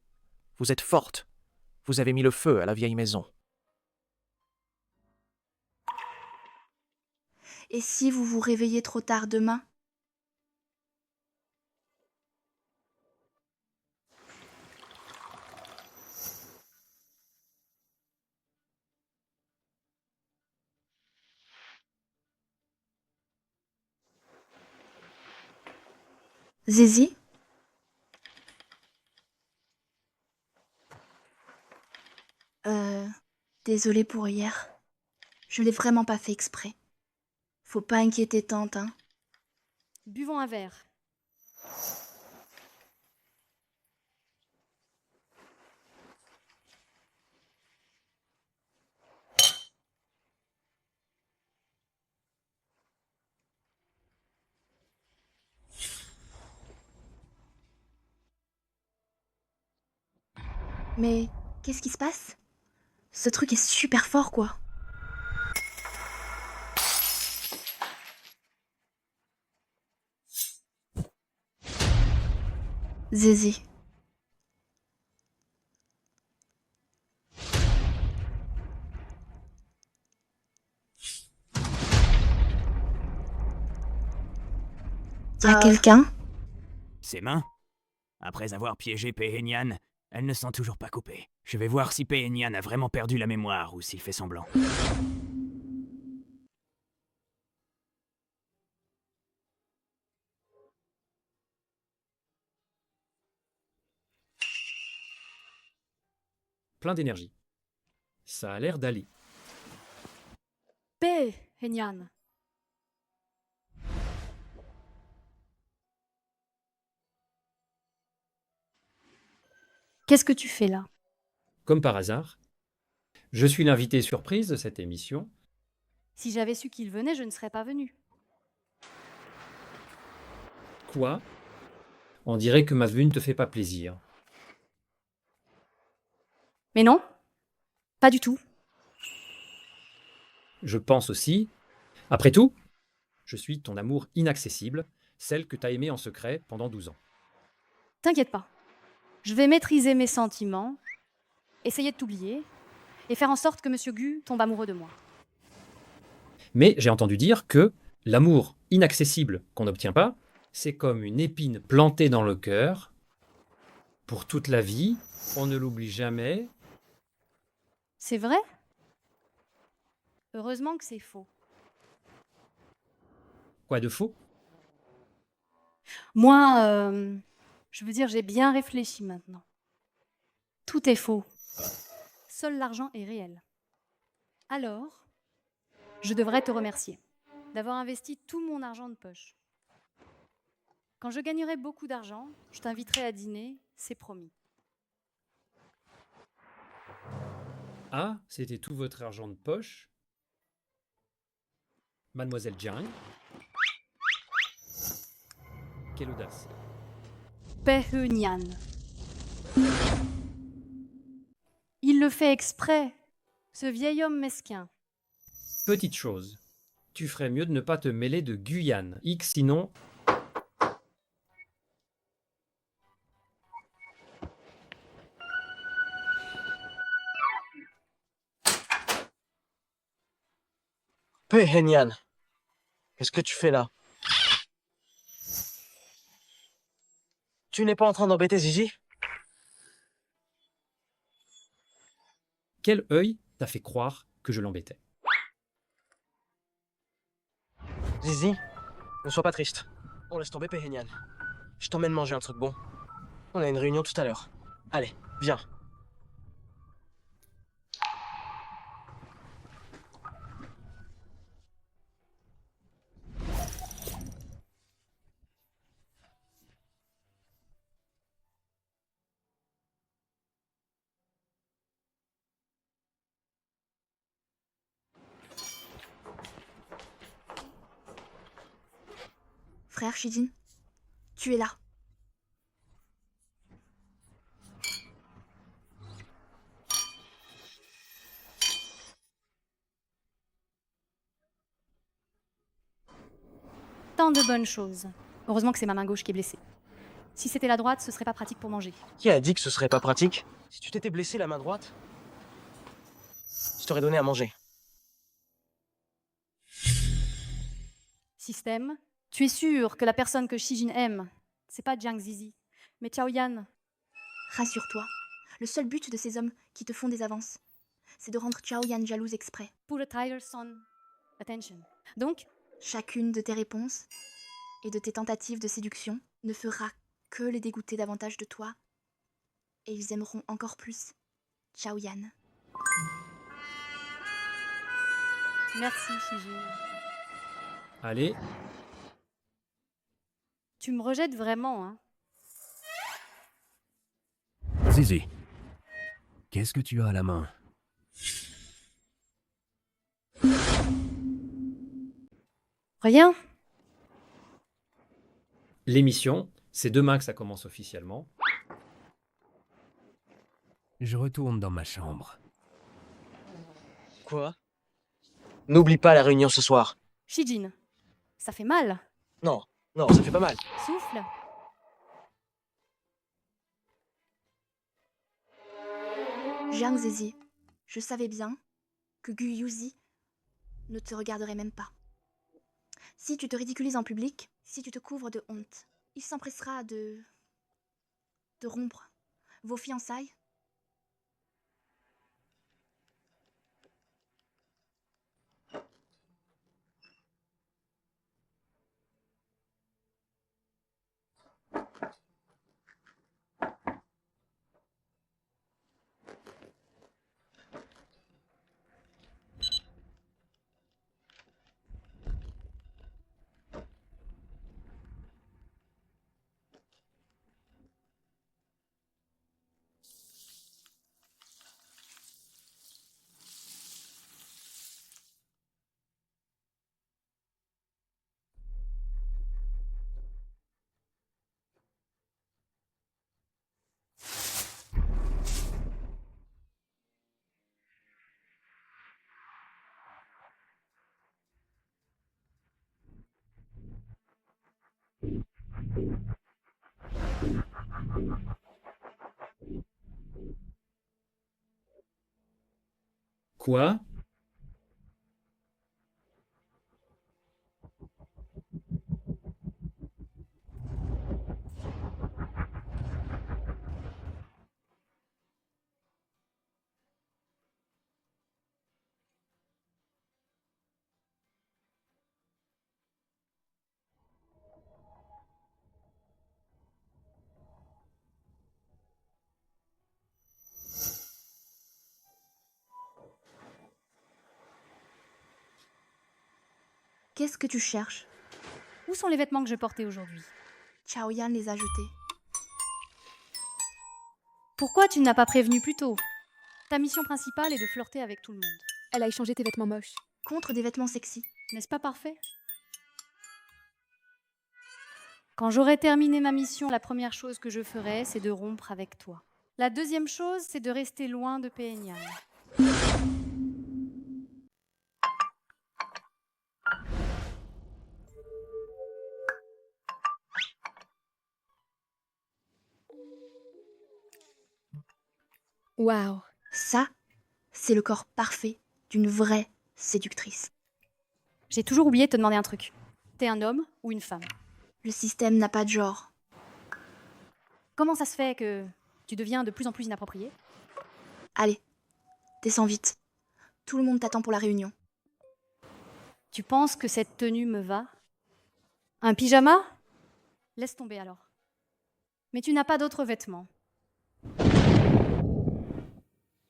vous êtes forte. Vous avez mis le feu à la vieille maison. Et si vous vous réveillez trop tard demain? Zizi? Désolée pour hier. Je l'ai vraiment pas fait exprès. Faut pas inquiéter tante, hein. Buvons un verre. Mais qu'est-ce qui se passe? Ce truc est super fort, quoi. Zizi. Y'a quelqu'un? Ses mains? Après avoir piégé Pehenian, elles ne sont toujours pas coupées. Je vais voir si Pehenian a vraiment perdu la mémoire ou s'il fait semblant. Plein d'énergie. Ça a l'air d'aller. Paix, Henyan. Qu'est-ce que tu fais là? Comme par hasard, je suis l'invité surprise de cette émission. Si j'avais su qu'il venait, je ne serais pas venue. Quoi? On dirait que ma venue ne te fait pas plaisir. Mais non, pas du tout. Je pense aussi. Après tout, je suis ton amour inaccessible, celle que t'as aimée en secret pendant 12 ans. T'inquiète pas. Je vais maîtriser mes sentiments, essayer de t'oublier, et faire en sorte que Monsieur Gu tombe amoureux de moi. Mais j'ai entendu dire que l'amour inaccessible qu'on n'obtient pas, c'est comme une épine plantée dans le cœur. Pour toute la vie, on ne l'oublie jamais. C'est vrai? Heureusement que c'est faux. Quoi de faux? Moi, je veux dire, j'ai bien réfléchi maintenant. Tout est faux. Seul l'argent est réel. Alors, je devrais te remercier d'avoir investi tout mon argent de poche. Quand je gagnerai beaucoup d'argent, je t'inviterai à dîner, c'est promis. Ah, c'était tout votre argent de poche? Mademoiselle Jiang? Quelle audace. Pehenian. Il le fait exprès, ce vieil homme mesquin. Petite chose, tu ferais mieux de ne pas te mêler de Guyane, X sinon... Pehenian, qu'est-ce que tu fais là? Tu n'es pas en train d'embêter Zizi? Quel œil t'a fait croire que je l'embêtais? Zizi, ne sois pas triste. On laisse tomber Pehenian. Je t'emmène manger un truc bon. On a une réunion tout à l'heure. Allez, viens. Frère Shijin, tu es là. Tant de bonnes choses. Heureusement que c'est ma main gauche qui est blessée. Si c'était la droite, ce serait pas pratique pour manger. Qui a dit que ce serait pas pratique? Si tu t'étais blessé la main droite, je t'aurais donné à manger. Système, tu es sûr que la personne que Shijin aime, c'est pas Jiang Zizi, mais Chaoyan? Rassure-toi, le seul but de ces hommes qui te font des avances, c'est de rendre Chaoyan jalouse exprès. Pour le Tyler Son. Attention. Donc, chacune de tes réponses et de tes tentatives de séduction ne fera que les dégoûter davantage de toi, et ils aimeront encore plus Chaoyan. merci Shijin. Allez, Tu me rejettes vraiment, hein? Zizi, qu'est-ce que tu as à la main? Rien? l'émission, c'est demain que ça commence officiellement. Je retourne dans ma chambre. Quoi? N'oublie pas la réunion ce soir. Shijin, ça fait mal. Non, non, ça fait pas mal. Souffle. Jiang Zizi, je savais bien que Gu Yuzi ne te regarderait même pas. Si tu te ridiculises en public, si tu te couvres de honte, il s'empressera de rompre vos fiançailles. Quoi? Qu'est-ce que tu cherches? Où sont les vêtements que je portais aujourd'hui? Chaoyan les a jetés. Pourquoi tu ne n'as pas prévenu plus tôt? Ta mission principale est de flirter avec tout le monde. Elle a échangé tes vêtements moches. Contre des vêtements sexy. N'est-ce pas parfait? Quand j'aurai terminé ma mission, la première chose que je ferai, c'est de rompre avec toi. La deuxième chose, c'est de rester loin de Pénian. Waouh. Ça, c'est le corps parfait d'une vraie séductrice. J'ai toujours oublié de te demander un truc. T'es un homme ou une femme? Le système n'a pas de genre. Comment ça se fait que tu deviens de plus en plus inapproprié? Allez, descends vite. Tout le monde t'attend pour la réunion. Tu penses que cette tenue me va? Un pyjama? Laisse tomber alors. Mais tu n'as pas d'autres vêtements.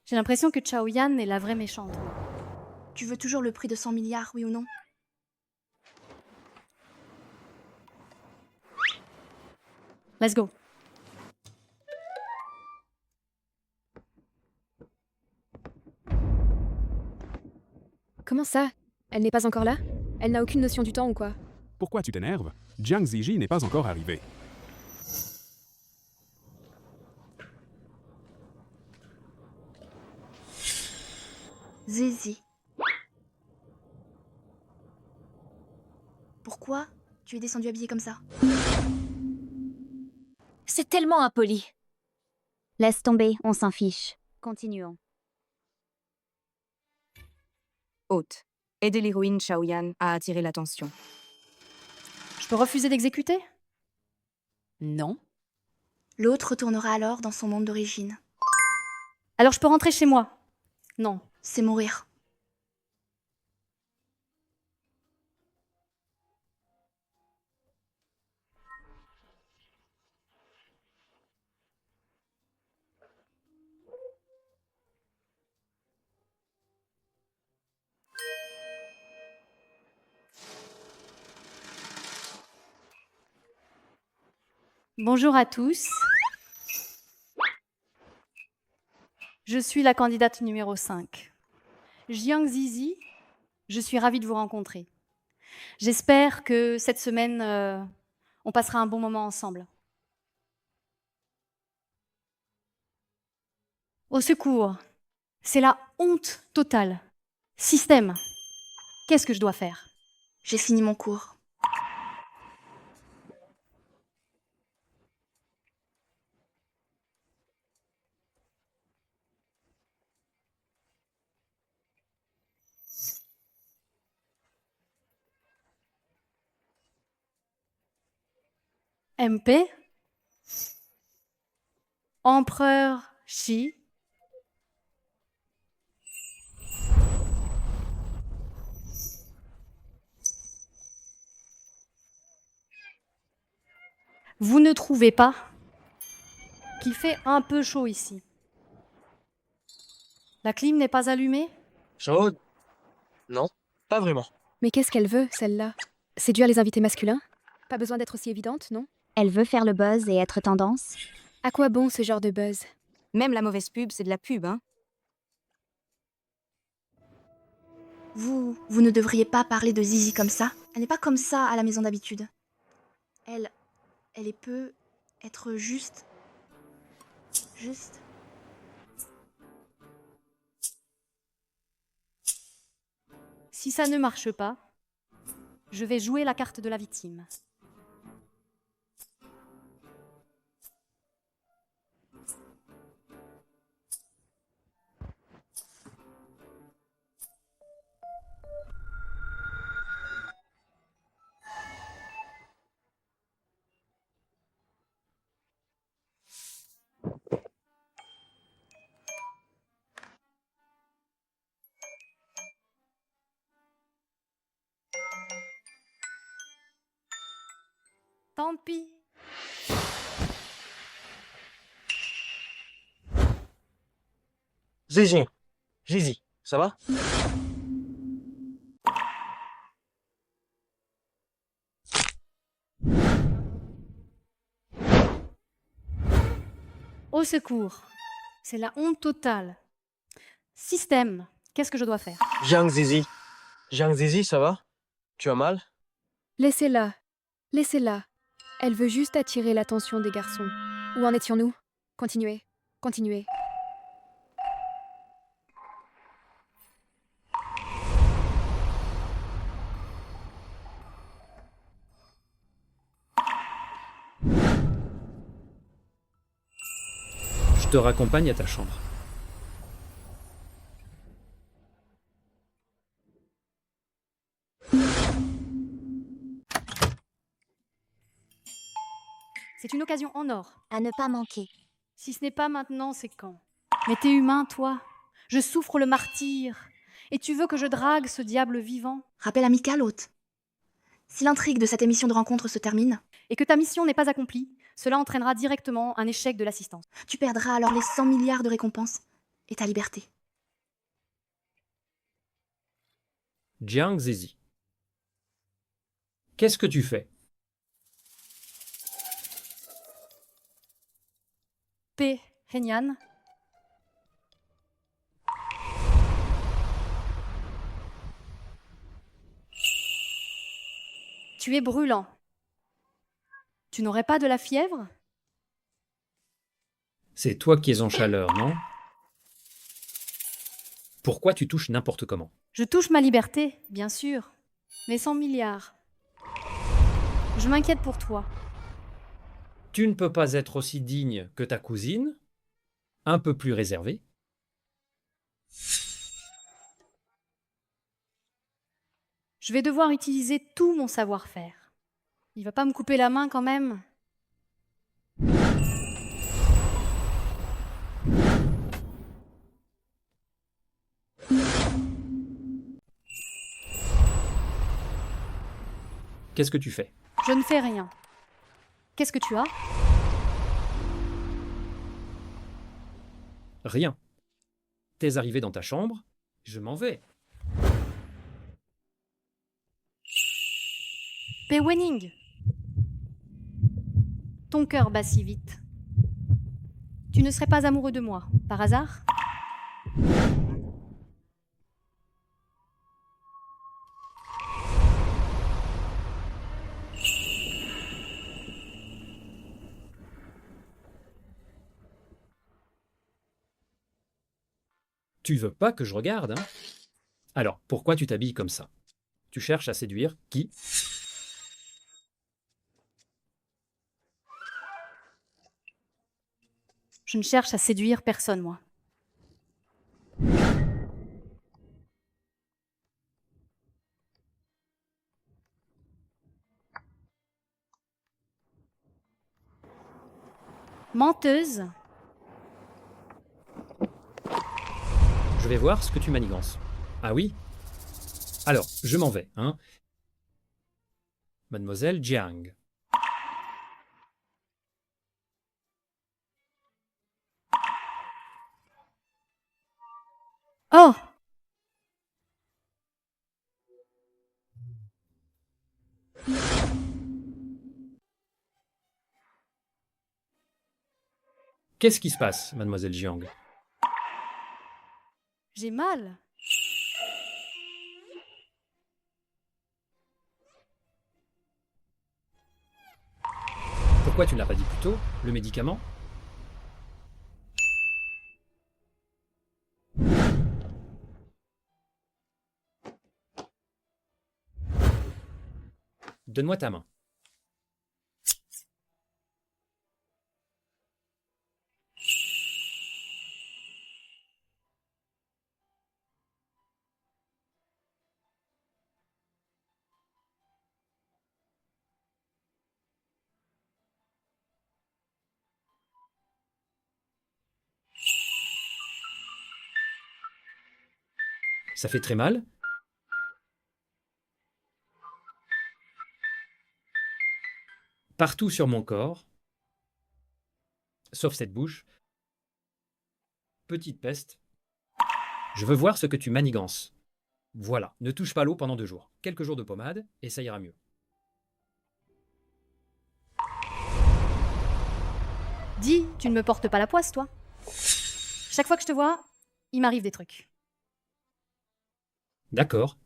J'ai l'impression que Chaoyan est la vraie méchante. Tu veux toujours le prix de 100 milliards, oui ou non? Let's go. Comment ça? Elle n'est pas encore là? Elle n'a aucune notion du temps ou quoi? Pourquoi tu t'énerves? Jiang Zizi n'est pas encore arrivé. Zizi. Pourquoi tu es descendu habillé comme ça? C'est tellement impoli. Laisse tomber, on s'en fiche. Continuons. Hôte. Aider l'héroïne Xiaoyan à attirer l'attention. Je peux refuser d'exécuter? Non. L'autre retournera alors dans son monde d'origine. Alors je peux rentrer chez moi? Non. C'est mourir. Bonjour à tous. Je suis la candidate numéro 5. Jiang Zizi, je suis ravie de vous rencontrer. J'espère que cette semaine, on passera un bon moment ensemble. Au secours, c'est la honte totale. Système, qu'est-ce que je dois faire? J'ai fini mon cours. MP, Empereur Shi, vous ne trouvez pas qu'il fait un peu chaud ici? La clim n'est pas allumée? Chaude? Non, pas vraiment. Mais qu'est-ce qu'elle veut, celle-là? Séduire les invités masculins? Pas besoin d'être aussi évidente, non? Elle veut faire le buzz et être tendance. À quoi bon ce genre de buzz? Même la mauvaise pub, c'est de la pub, hein? Vous ne devriez pas parler de Zizi comme ça. Elle n'est pas comme ça à la maison d'habitude. Elle peut être juste. Si ça ne marche pas, je vais jouer la carte de la victime. Tant pis. Zizi, ça va? Au secours, c'est la honte totale. Système, qu'est-ce que je dois faire? Jiang Zizi, ça va? Tu as mal? Laissez-la. Laissez-la. Elle veut juste attirer l'attention des garçons. Où en étions-nous? Continuez. Continuez. Je te raccompagne à ta chambre. C'est une occasion en or. À ne pas manquer. Si ce n'est pas maintenant, c'est quand? Mais t'es humain, toi. Je souffre le martyre. Et tu veux que je drague ce diable vivant? Rappel amical, hôte. Si l'intrigue de cette émission de rencontre se termine, et que ta mission n'est pas accomplie, cela entraînera directement un échec de l'assistance. tu perdras alors les 100 milliards de récompenses et ta liberté. Jiang Zizi. Qu'est-ce que tu fais? P. Henyan. Tu es brûlant. Tu n'aurais pas de la fièvre? C'est toi qui es en chaleur, non? Pourquoi tu touches n'importe comment? Je touche ma liberté, bien sûr, mais 100 milliards. Je m'inquiète pour toi. Tu ne peux pas être aussi digne que ta cousine, un peu plus réservée. Je vais devoir utiliser tout mon savoir-faire. Il va pas me couper la main quand même? Qu'est-ce que tu fais? Je ne fais rien. Qu'est-ce que tu as? Rien. T'es arrivé dans ta chambre, je m'en vais. Pewenning. Ton cœur bat si vite. Tu ne serais pas amoureux de moi, par hasard? Tu veux pas que je regarde, hein? Alors, pourquoi tu t'habilles comme ça? Tu cherches à séduire qui? Je ne cherche à séduire personne, moi. Menteuse. Je vais voir ce que tu manigances. Ah oui? Alors, je m'en vais, hein? Mademoiselle Jiang. Oh! Qu'est-ce qui se passe, mademoiselle Jiang? J'ai mal. Pourquoi tu ne l'as pas dit plus tôt? Le médicament? Donne-moi ta main. Ça fait très mal? Partout sur mon corps, sauf cette bouche. Petite peste. Je veux voir ce que tu manigances. Voilà, ne touche pas l'eau pendant 2 jours. Quelques jours de pommade, et ça ira mieux. Dis, tu ne me portes pas la poisse, toi? Chaque fois que je te vois, il m'arrive des trucs. D'accord.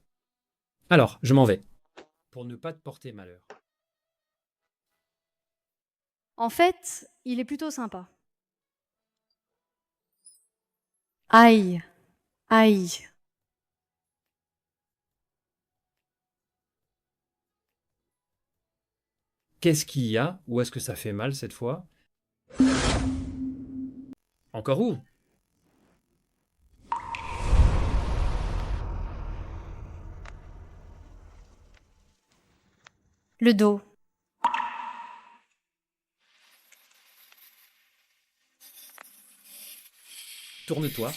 Alors, je m'en vais. Pour ne pas te porter malheur. En fait, il est plutôt sympa. Aïe. Aïe. Qu'est-ce qu'il y a? Où est-ce que ça fait mal cette fois? Encore où? Le dos. Tourne-toi.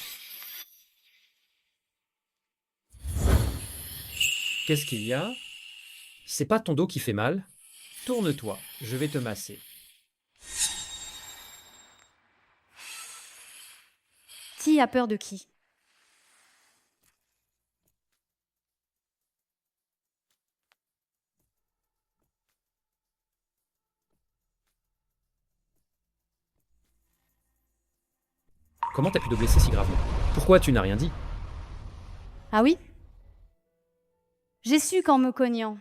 Qu'est-ce qu'il y a? C'est pas ton dos qui fait mal? Tourne-toi, je vais te masser. Qui a peur de qui? Comment t'as pu te blesser si gravement? Pourquoi tu n'as rien dit? Ah oui? J'ai su qu'en me cognant.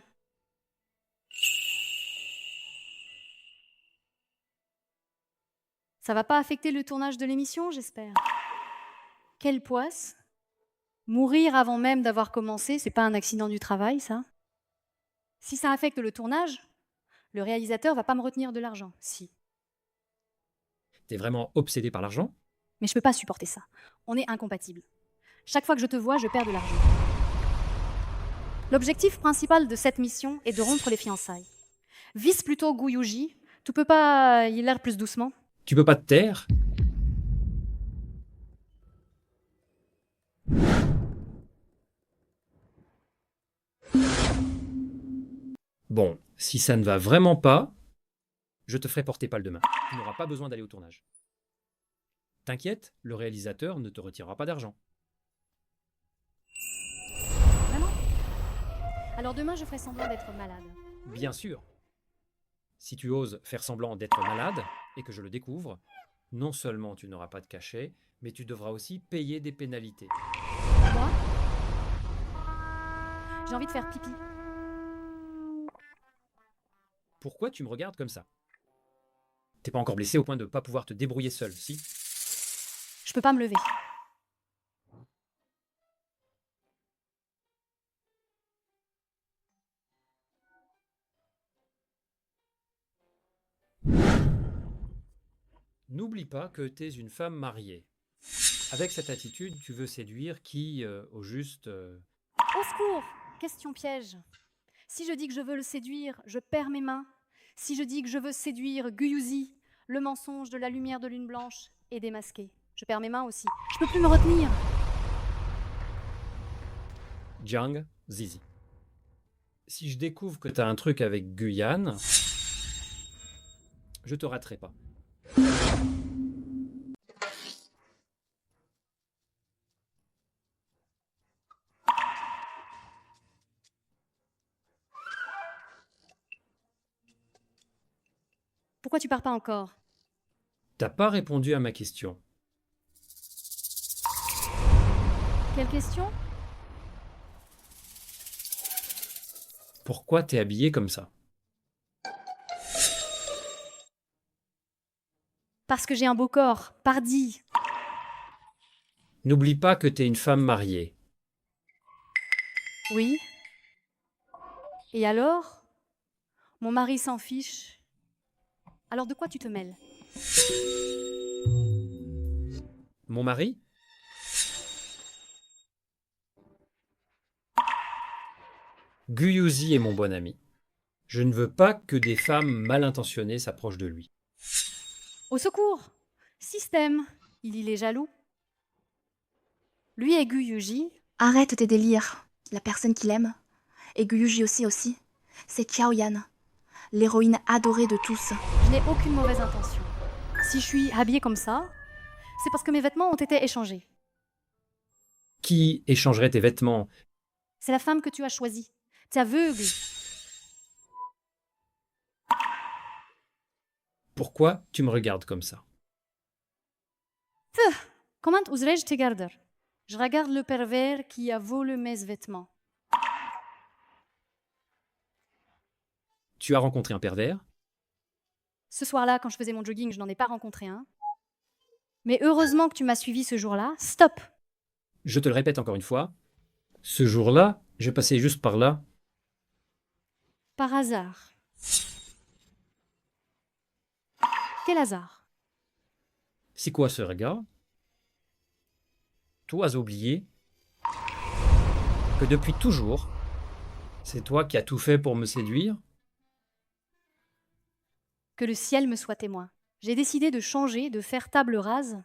Ça va pas affecter le tournage de l'émission, j'espère. Quelle poisse. Mourir avant même d'avoir commencé, c'est pas un accident du travail, ça. Si ça affecte le tournage, le réalisateur va pas me retenir de l'argent. Si. T'es vraiment obsédé par l'argent? Mais je peux pas supporter ça. On est incompatibles. Chaque fois que je te vois, je perds de l'argent. L'objectif principal de cette mission est de rompre les fiançailles. Vise plutôt Gu Yuji. Tu peux pas y l'air plus doucement? Tu peux pas te taire? Bon, si ça ne va vraiment pas, je te ferai porter pâle demain. Tu n'auras pas besoin d'aller au tournage. T'inquiète, le réalisateur ne te retirera pas d'argent. Vraiment? Alors demain, je ferai semblant d'être malade. Bien sûr. Si tu oses faire semblant d'être malade et que je le découvre, non seulement tu n'auras pas de cachet, mais tu devras aussi payer des pénalités. Moi? J'ai envie de faire pipi. Pourquoi tu me regardes comme ça? T'es pas encore blessé au point de pas pouvoir te débrouiller seul, si? Je peux pas me lever. N'oublie pas que t'es une femme mariée. Avec cette attitude, tu veux séduire qui, au juste... Au secours! Question piège. Si je dis que je veux le séduire, je perds mes mains. Si je dis que je veux séduire Gu Yuzi, le mensonge de la lumière de lune blanche est démasqué. Je perds mes mains aussi. Je peux plus me retenir. Jiang Zizi. Si je découvre que t'as un truc avec Guyane, je te raterai pas. Pourquoi tu pars pas encore? T'as pas répondu à ma question. Quelle question? Pourquoi t'es habillée comme ça? Parce que j'ai un beau corps, pardi. N'oublie pas que t'es une femme mariée. Oui. Et alors? Mon mari s'en fiche. Alors de quoi tu te mêles? Mon mari? Gu Yuzi est mon bon ami. Je ne veux pas que des femmes mal intentionnées s'approchent de lui. Au secours! Système, il est jaloux. Lui et Gu Yuji. Arrête tes délires. La personne qu'il aime, et Gu Yuji aussi, c'est Xiao Yan, l'héroïne adorée de tous. Je n'ai aucune mauvaise intention. Si je suis habillée comme ça, c'est parce que mes vêtements ont été échangés. Qui échangerait tes vêtements? C'est la femme que tu as choisie. T'es aveugle. Pourquoi tu me regardes comme ça? Comment oserais-je te regarder? Je regarde le pervers qui a volé mes vêtements. Tu as rencontré un pervers? Ce soir-là, quand je faisais mon jogging, je n'en ai pas rencontré un. Mais heureusement que tu m'as suivi ce jour-là. Stop! Je te le répète encore une fois. Ce jour-là, je passais juste par là. Par hasard. Quel hasard? C'est quoi ce regard? Toi as oublié que depuis toujours, c'est toi qui as tout fait pour me séduire? Que le ciel me soit témoin. J'ai décidé de changer, de faire table rase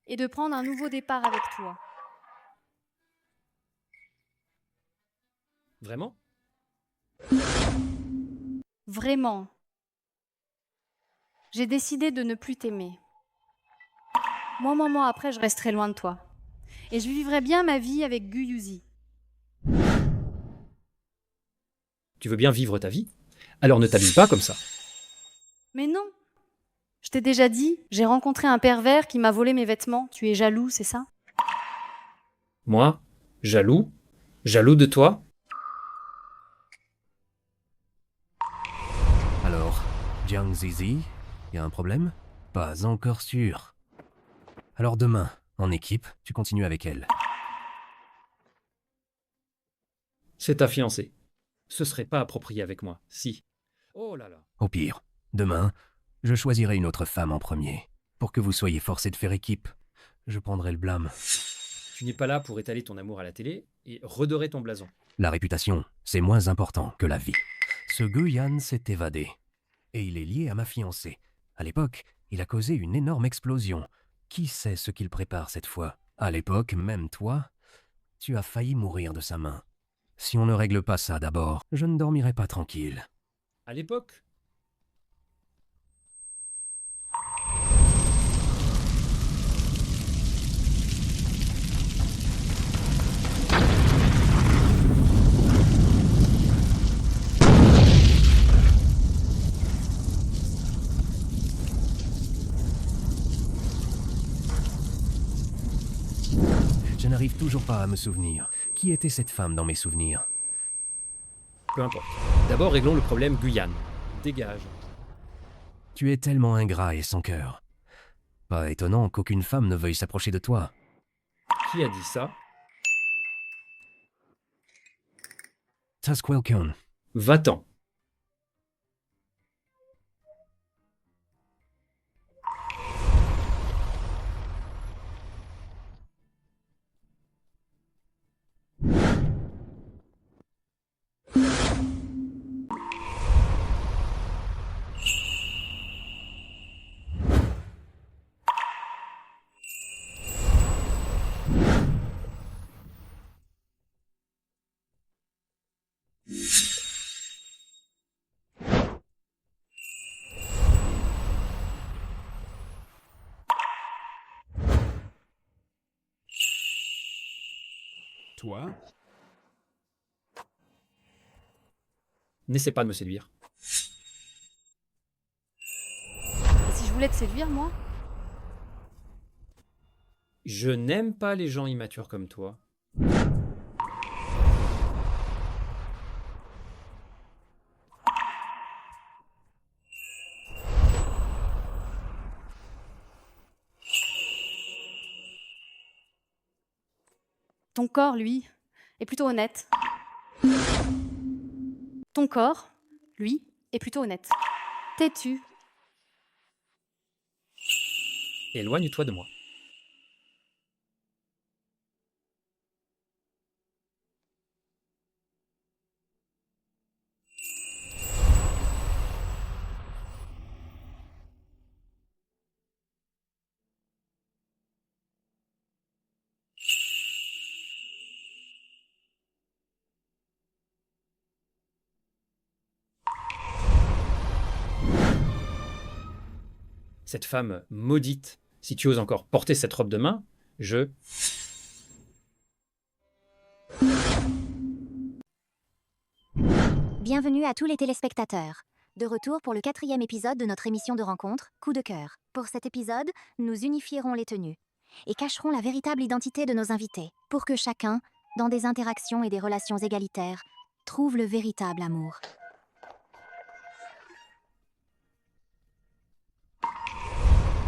et de prendre un nouveau départ avec toi. Vraiment? Vraiment. J'ai décidé de ne plus t'aimer. Moi, après, je resterai loin de toi. Et je vivrai bien ma vie avec Gu Yuzi. Tu veux bien vivre ta vie? Alors ne t'habille pas comme ça. Mais non. Je t'ai déjà dit, j'ai rencontré un pervers qui m'a volé mes vêtements. Tu es jaloux, c'est ça? Moi? Jaloux? Jaloux de toi? Alors, Jiang Zizi, y a un problème? Pas encore sûr. Alors demain, en équipe, tu continues avec elle. C'est ta fiancée. Ce serait pas approprié avec moi, si. Oh là là. Au pire, demain, je choisirai une autre femme en premier. Pour que vous soyez forcés de faire équipe, je prendrai le blâme. Tu n'es pas là pour étaler ton amour à la télé et redorer ton blason. La réputation, c'est moins important que la vie. Ce Guyan s'est évadé. Et il est lié à ma fiancée. À l'époque, il a causé une énorme explosion. Qui sait ce qu'il prépare cette fois? À l'époque, même toi, tu as failli mourir de sa main. Si on ne règle pas ça d'abord, je ne dormirai pas tranquille. À l'époque, Je n'arrive toujours pas à me souvenir. Qui était cette femme dans mes souvenirs? peu importe. D'abord, réglons le problème Guyane. Dégage. Tu es tellement ingrat et sans cœur. Pas étonnant qu'aucune femme ne veuille s'approcher de toi. Qui a dit ça? Tasquelcon. Va-t'en. Toi? N'essaie pas de me séduire. Et si je voulais te séduire, moi? Je n'aime pas les gens immatures comme toi. Ton corps, lui, est plutôt honnête. Ton corps, lui, est plutôt honnête. Têtu. Éloigne-toi de moi. Cette femme maudite, si tu oses encore porter cette robe de main, je... Bienvenue à tous les téléspectateurs. De retour pour le 4e épisode de notre émission de rencontre, Coup de cœur. Pour cet épisode, nous unifierons les tenues et cacherons la véritable identité de nos invités, pour que chacun, dans des interactions et des relations égalitaires, trouve le véritable amour.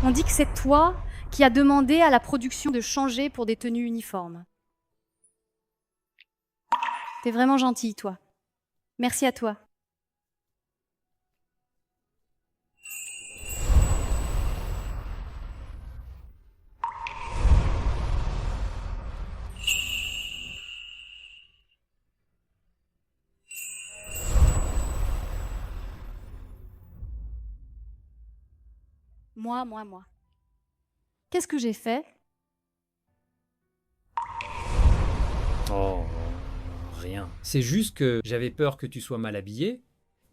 On dit que c'est toi qui as demandé à la production de changer pour des tenues uniformes. T'es vraiment gentil, toi. Merci à toi. Moi. Qu'est-ce que j'ai fait? Oh, rien. C'est juste que j'avais peur que tu sois mal habillé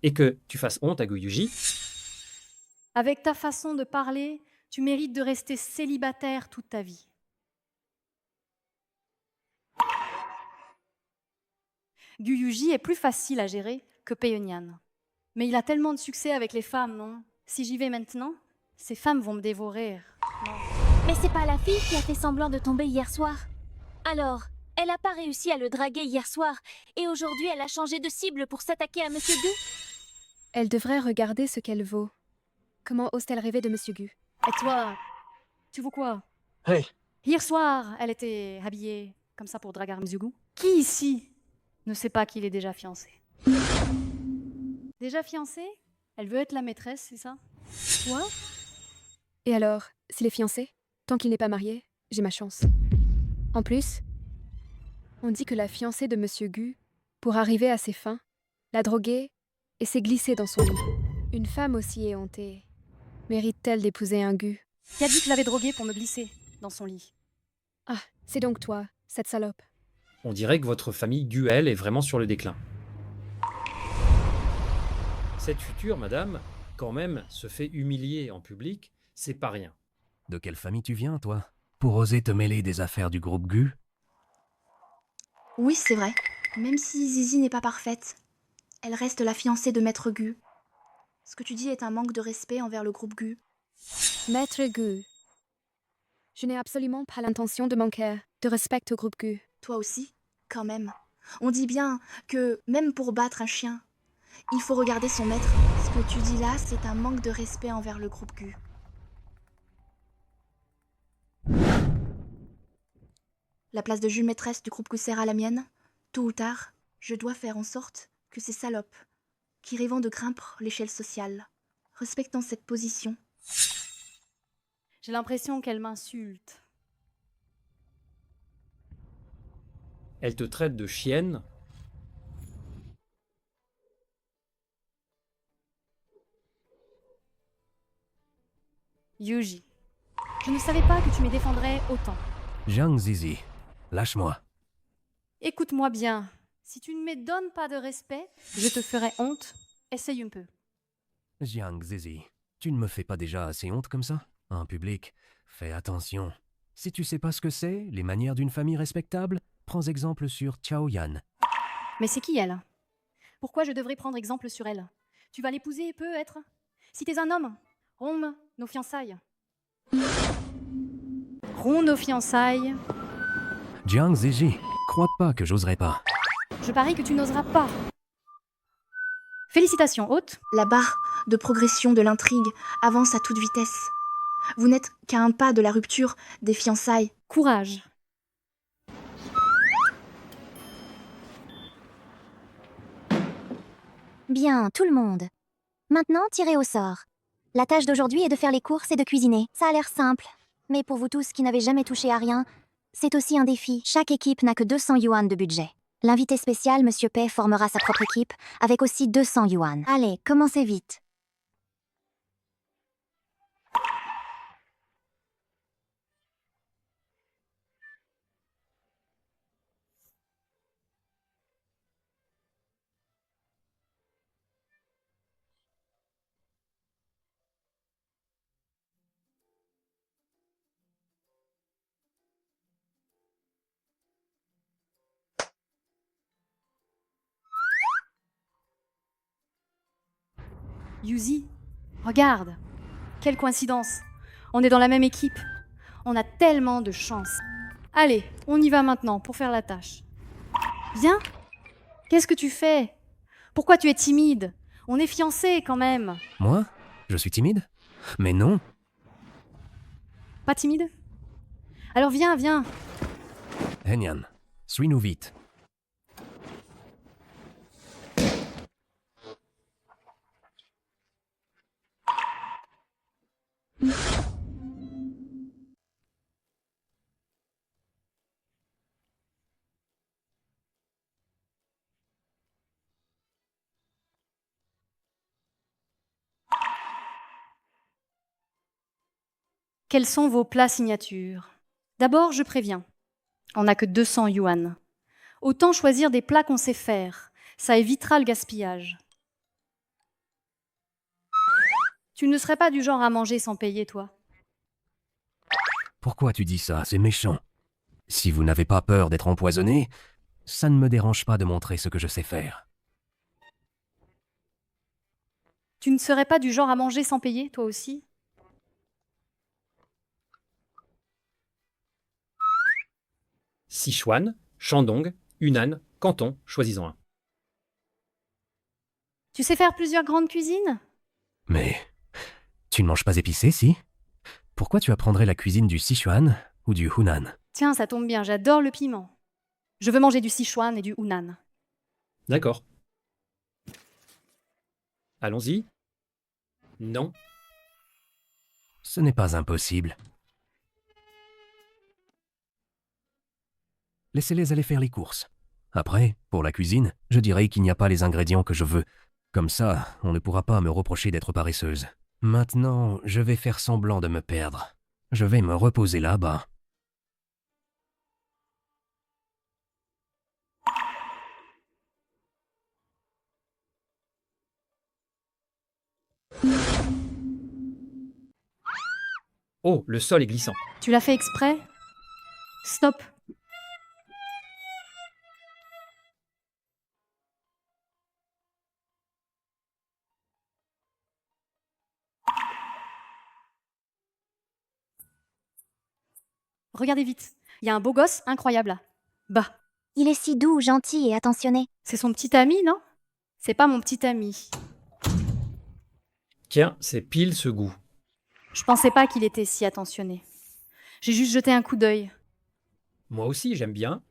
et que tu fasses honte à Goyuji. Avec ta façon de parler, tu mérites de rester célibataire toute ta vie. Guyuji est plus facile à gérer que Peonian. Mais il a tellement de succès avec les femmes, non? Si j'y vais maintenant, ces femmes vont me dévorer. Non. Mais c'est pas la fille qui a fait semblant de tomber hier soir. Alors, elle a pas réussi à le draguer hier soir, et aujourd'hui elle a changé de cible pour s'attaquer à Monsieur Gu. Elle devrait regarder ce qu'elle vaut. Comment ose-t-elle rêver de Monsieur Gu? Et toi, tu vois quoi? Hey, Hier soir, elle était habillée comme ça pour draguer Mzugu. Qui ici ne sait pas qu'il est déjà fiancé? Déjà fiancé? Elle veut être la maîtresse, c'est ça? Toi? Et alors, s'il est fiancé, tant qu'il n'est pas marié, j'ai ma chance. En plus, on dit que la fiancée de Monsieur Gu, pour arriver à ses fins, l'a drogué et s'est glissée dans son lit. Une femme aussi éhontée mérite-t-elle d'épouser un Gu? Qui a dit que je l'avais drogué pour me glisser dans son lit? Ah, c'est donc toi, cette salope. On dirait que votre famille Guel est vraiment sur le déclin. Cette future, madame, quand même, se fait humilier en public, c'est pas rien. De quelle famille tu viens, toi? Pour oser te mêler des affaires du groupe Gu? Oui, c'est vrai. Même si Zizi n'est pas parfaite, elle reste la fiancée de Maître Gu. Ce que tu dis est un manque de respect envers le groupe Gu. Maître Gu. Je n'ai absolument pas l'intention de manquer de respect au groupe Gu. Toi aussi, quand même. On dit bien que, même pour battre un chien, il faut regarder son maître. Ce que tu dis là, c'est un manque de respect envers le groupe Gu. La place de juge maîtresse du groupe Gu sera la mienne. Tôt ou tard, je dois faire en sorte que ces salopes, qui rêvent de grimper l'échelle sociale, respectant cette position. J'ai l'impression qu'elle m'insulte. Elle te traite de chienne. Yuji, je ne savais pas que tu me défendrais autant. Jiang Zizi, lâche-moi. Écoute-moi bien, si tu ne me donnes pas de respect, je te ferai honte. Essaye un peu. Jiang Zizi, tu ne me fais pas déjà assez honte comme ça? En public, fais attention. Si tu sais pas ce que c'est, les manières d'une famille respectable, prends exemple sur Chao Yan. Mais c'est qui elle? Pourquoi je devrais prendre exemple sur elle? Tu vas l'épouser, peut-être? Si t'es un homme, romps nos fiançailles. Romps nos fiançailles. Jiang Zizi, crois pas que j'oserais pas. Je parie que tu n'oseras pas. Félicitations, hôte. La barre de progression de l'intrigue avance à toute vitesse. Vous n'êtes qu'à un pas de la rupture des fiançailles. Courage. Bien, tout le monde. Maintenant, tirez au sort. La tâche d'aujourd'hui est de faire les courses et de cuisiner. Ça a l'air simple. Mais pour vous tous qui n'avez jamais touché à rien, c'est aussi un défi. Chaque équipe n'a que 200 yuan de budget. L'invité spécial, Monsieur Pei, formera sa propre équipe, avec aussi 200 yuan. Allez, commencez vite. Yuzi, regarde. Quelle coïncidence. On est dans la même équipe. On a tellement de chance. Allez, on y va maintenant pour faire la tâche. Viens. Qu'est-ce que tu fais? Pourquoi tu es timide? On est fiancés quand même. Moi? Je suis timide? Mais non. Pas timide? Alors viens, viens. Henyan, suis-nous vite. Quels sont vos plats signatures? D'abord, je préviens. On n'a que 200 yuan. Autant choisir des plats qu'on sait faire. Ça évitera le gaspillage. Tu ne serais pas du genre à manger sans payer, toi? Pourquoi tu dis ça? C'est méchant. Si vous n'avez pas peur d'être empoisonné, ça ne me dérange pas de montrer ce que je sais faire. Tu ne serais pas du genre à manger sans payer, toi aussi? Sichuan, Shandong, Hunan, Canton, choisis-en un. Tu sais faire plusieurs grandes cuisines? Mais tu ne manges pas épicé, si? Pourquoi tu apprendrais la cuisine du Sichuan ou du Hunan? Tiens, ça tombe bien, j'adore le piment. Je veux manger du Sichuan et du Hunan. D'accord. Allons-y. Non. Ce n'est pas impossible. Laissez-les aller faire les courses. Après, pour la cuisine, je dirais qu'il n'y a pas les ingrédients que je veux. Comme ça, on ne pourra pas me reprocher d'être paresseuse. Maintenant, je vais faire semblant de me perdre. Je vais me reposer là-bas. Oh, le sol est glissant. Tu l'as fait exprès? Stop. Regardez vite, il y a un beau gosse incroyable là. Bah. Il est si doux, gentil et attentionné. C'est son petit ami, non? C'est pas mon petit ami. Tiens, c'est pile ce goût. Je pensais pas qu'il était si attentionné. J'ai juste jeté un coup d'œil. Moi aussi, j'aime bien.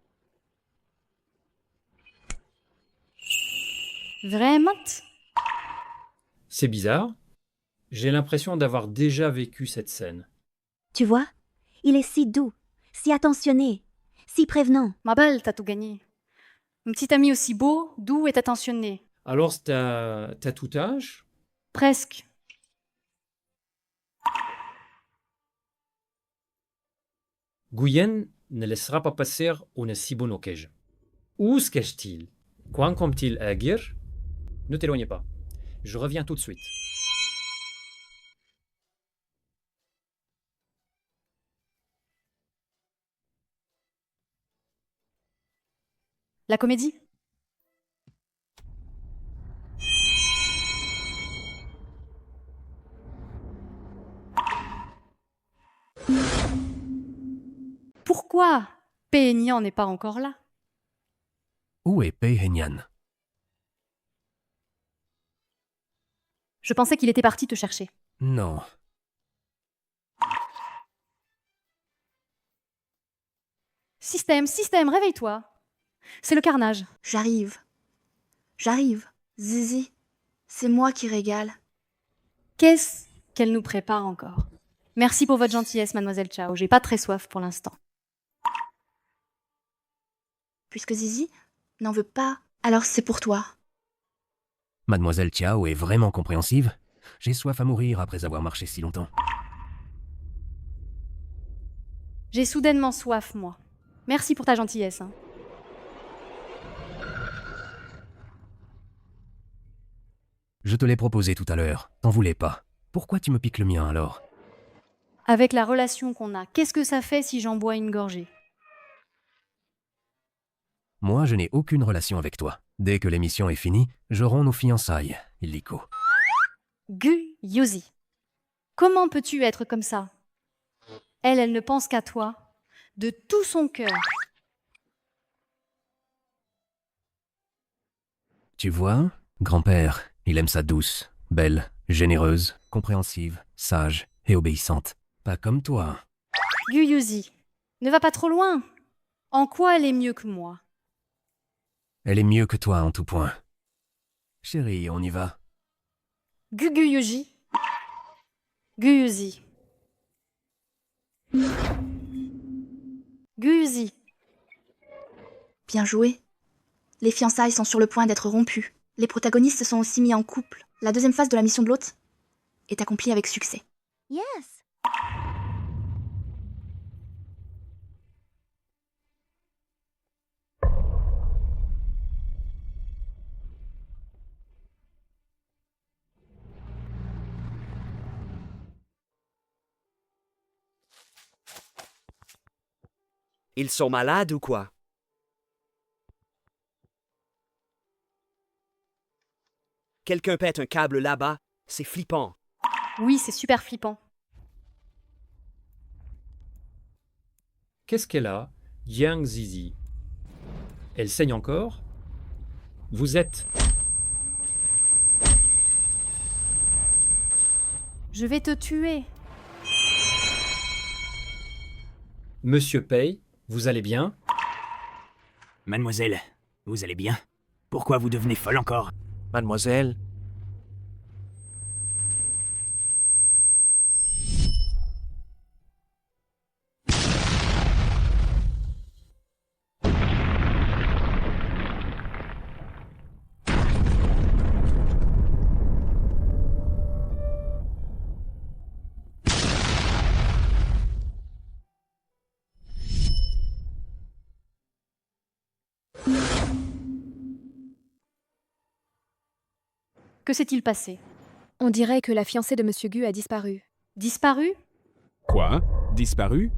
Vraiment? C'est bizarre. J'ai l'impression d'avoir déjà vécu cette scène. Tu vois, il est si doux, si attentionné, si prévenant. Ma belle, t'as tout gagné. Un petit ami aussi beau, doux et attentionné. Alors, t'as tout âge? Presque. Guyen ne laissera pas passer une si bonne occasion. Où se cache-t-il? Quand compte-t-il agir? Ne t'éloignez pas. Je reviens tout de suite. La comédie? Pourquoi Péignan n'est pas encore là? Où est Pei Henyan? Je pensais qu'il était parti te chercher. Non. Système, réveille-toi. C'est le carnage. J'arrive. Zizi, c'est moi qui régale. Qu'est-ce qu'elle nous prépare encore? Merci pour votre gentillesse, mademoiselle Chao. J'ai pas très soif pour l'instant. Puisque Zizi n'en veut pas, alors c'est pour toi. Mademoiselle Tiao est vraiment compréhensive. J'ai soif à mourir après avoir marché si longtemps. J'ai soudainement soif, moi. Merci pour ta gentillesse. Hein. Je te l'ai proposé tout à l'heure. T'en voulais pas. Pourquoi tu me piques le mien alors? Avec la relation qu'on a, qu'est-ce que ça fait si j'en bois une gorgée? Moi, je n'ai aucune relation avec toi. Dès que l'émission est finie, je romps nos fiançailles, illico. Gu Yuzi. Comment peux-tu être comme ça? Elle ne pense qu'à toi, de tout son cœur. Tu vois, grand-père, il aime sa douce, belle, généreuse, compréhensive, sage et obéissante. Pas comme toi. Gu Yuzi, ne va pas trop loin. En quoi elle est mieux que moi? Elle est mieux que toi en tout point. Chérie, on y va. Gu Yuji. Gu Yuzi. Gu Yuzi. Bien joué. Les fiançailles sont sur le point d'être rompues. Les protagonistes se sont aussi mis en couple. La deuxième phase de la mission de l'hôte est accomplie avec succès. Yes. Ils sont malades ou quoi? Quelqu'un pète un câble là-bas, c'est flippant. Oui, c'est super flippant. Qu'est-ce qu'elle a, Yang Zizi? Elle saigne encore? Vous êtes... Je vais te tuer. Monsieur Pei, vous allez bien? Mademoiselle, vous allez bien? Pourquoi vous devenez folle encore? Mademoiselle, Que s'est-il passé? On dirait que la fiancée de Monsieur Gu a disparu. Disparu? Quoi? Disparu?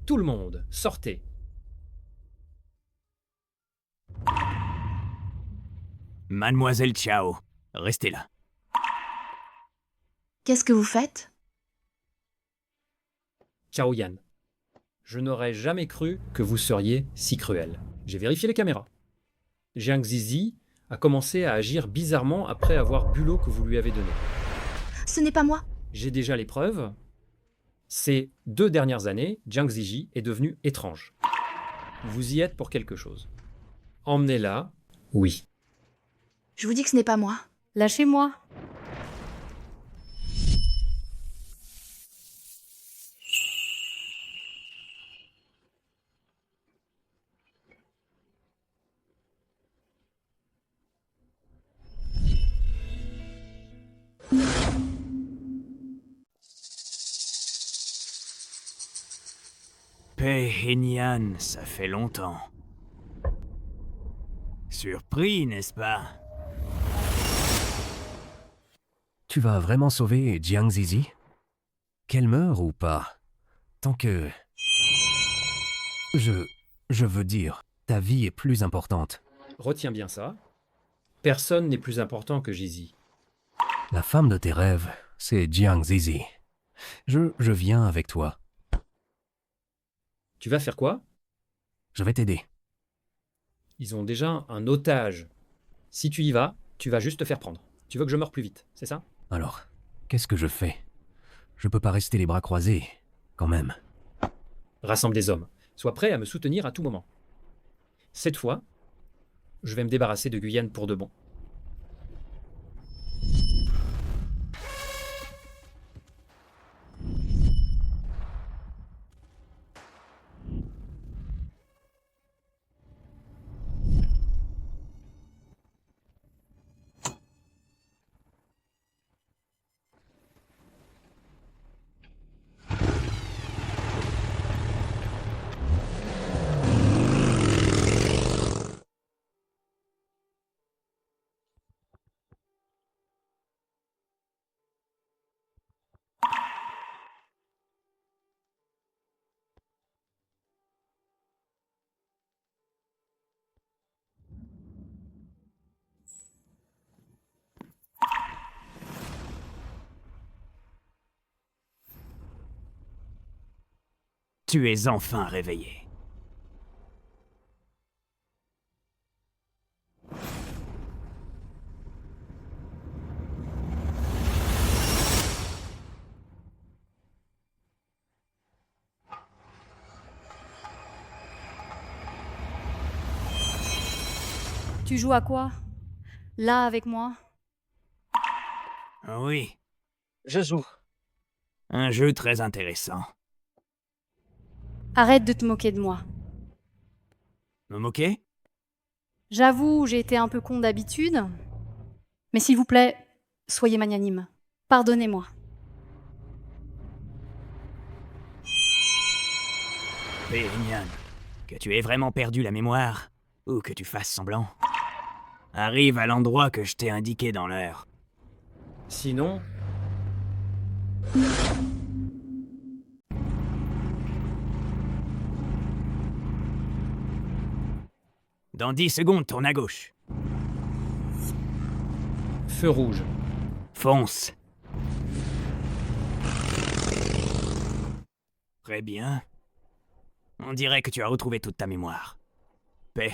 Tout le monde, sortez. Mademoiselle Chao, restez là. Qu'est-ce que vous faites? Chao Yan, je n'aurais jamais cru que vous seriez si cruel. J'ai vérifié les caméras. Jiang Zizi a commencé à agir bizarrement après avoir bu l'eau que vous lui avez donnée. Ce n'est pas moi. J'ai déjà les preuves. Ces 2 dernières années, Jiang Zizi est devenu étrange. Vous y êtes pour quelque chose. Emmenez-la, oui. Je vous dis que ce n'est pas moi. Lâchez-moi. Pei Henian, ça fait longtemps. Surpris, n'est-ce pas? Tu vas vraiment sauver Jiang Zizi? Qu'elle meure ou pas? Tant que... Je veux dire, ta vie est plus importante. Retiens bien ça. Personne n'est plus important que Zizi. La femme de tes rêves, c'est Jiang Zizi. Je viens avec toi. Tu vas faire quoi? Je vais t'aider. Ils ont déjà un otage. Si tu y vas, tu vas juste te faire prendre. Tu veux que je meure plus vite, c'est ça? Alors, qu'est-ce que je fais? Je peux pas rester les bras croisés, quand même. Rassemble des hommes. Sois prêt à me soutenir à tout moment. Cette fois, je vais me débarrasser de Guyane pour de bon. Tu es enfin réveillé. Tu joues à quoi? Là, avec moi? Oui, Je joue. un jeu très intéressant. Arrête de te moquer de moi. Me moquer? J'avoue, j'ai été un peu con d'habitude. Mais s'il vous plaît, soyez magnanime. Pardonnez-moi. Pei Henian, que tu aies vraiment perdu la mémoire, ou que tu fasses semblant, arrive à l'endroit que je t'ai indiqué dans l'heure. Sinon... Dans 10 secondes, tourne à gauche. Feu rouge. Fonce. Très bien. On dirait que tu as retrouvé toute ta mémoire. Pei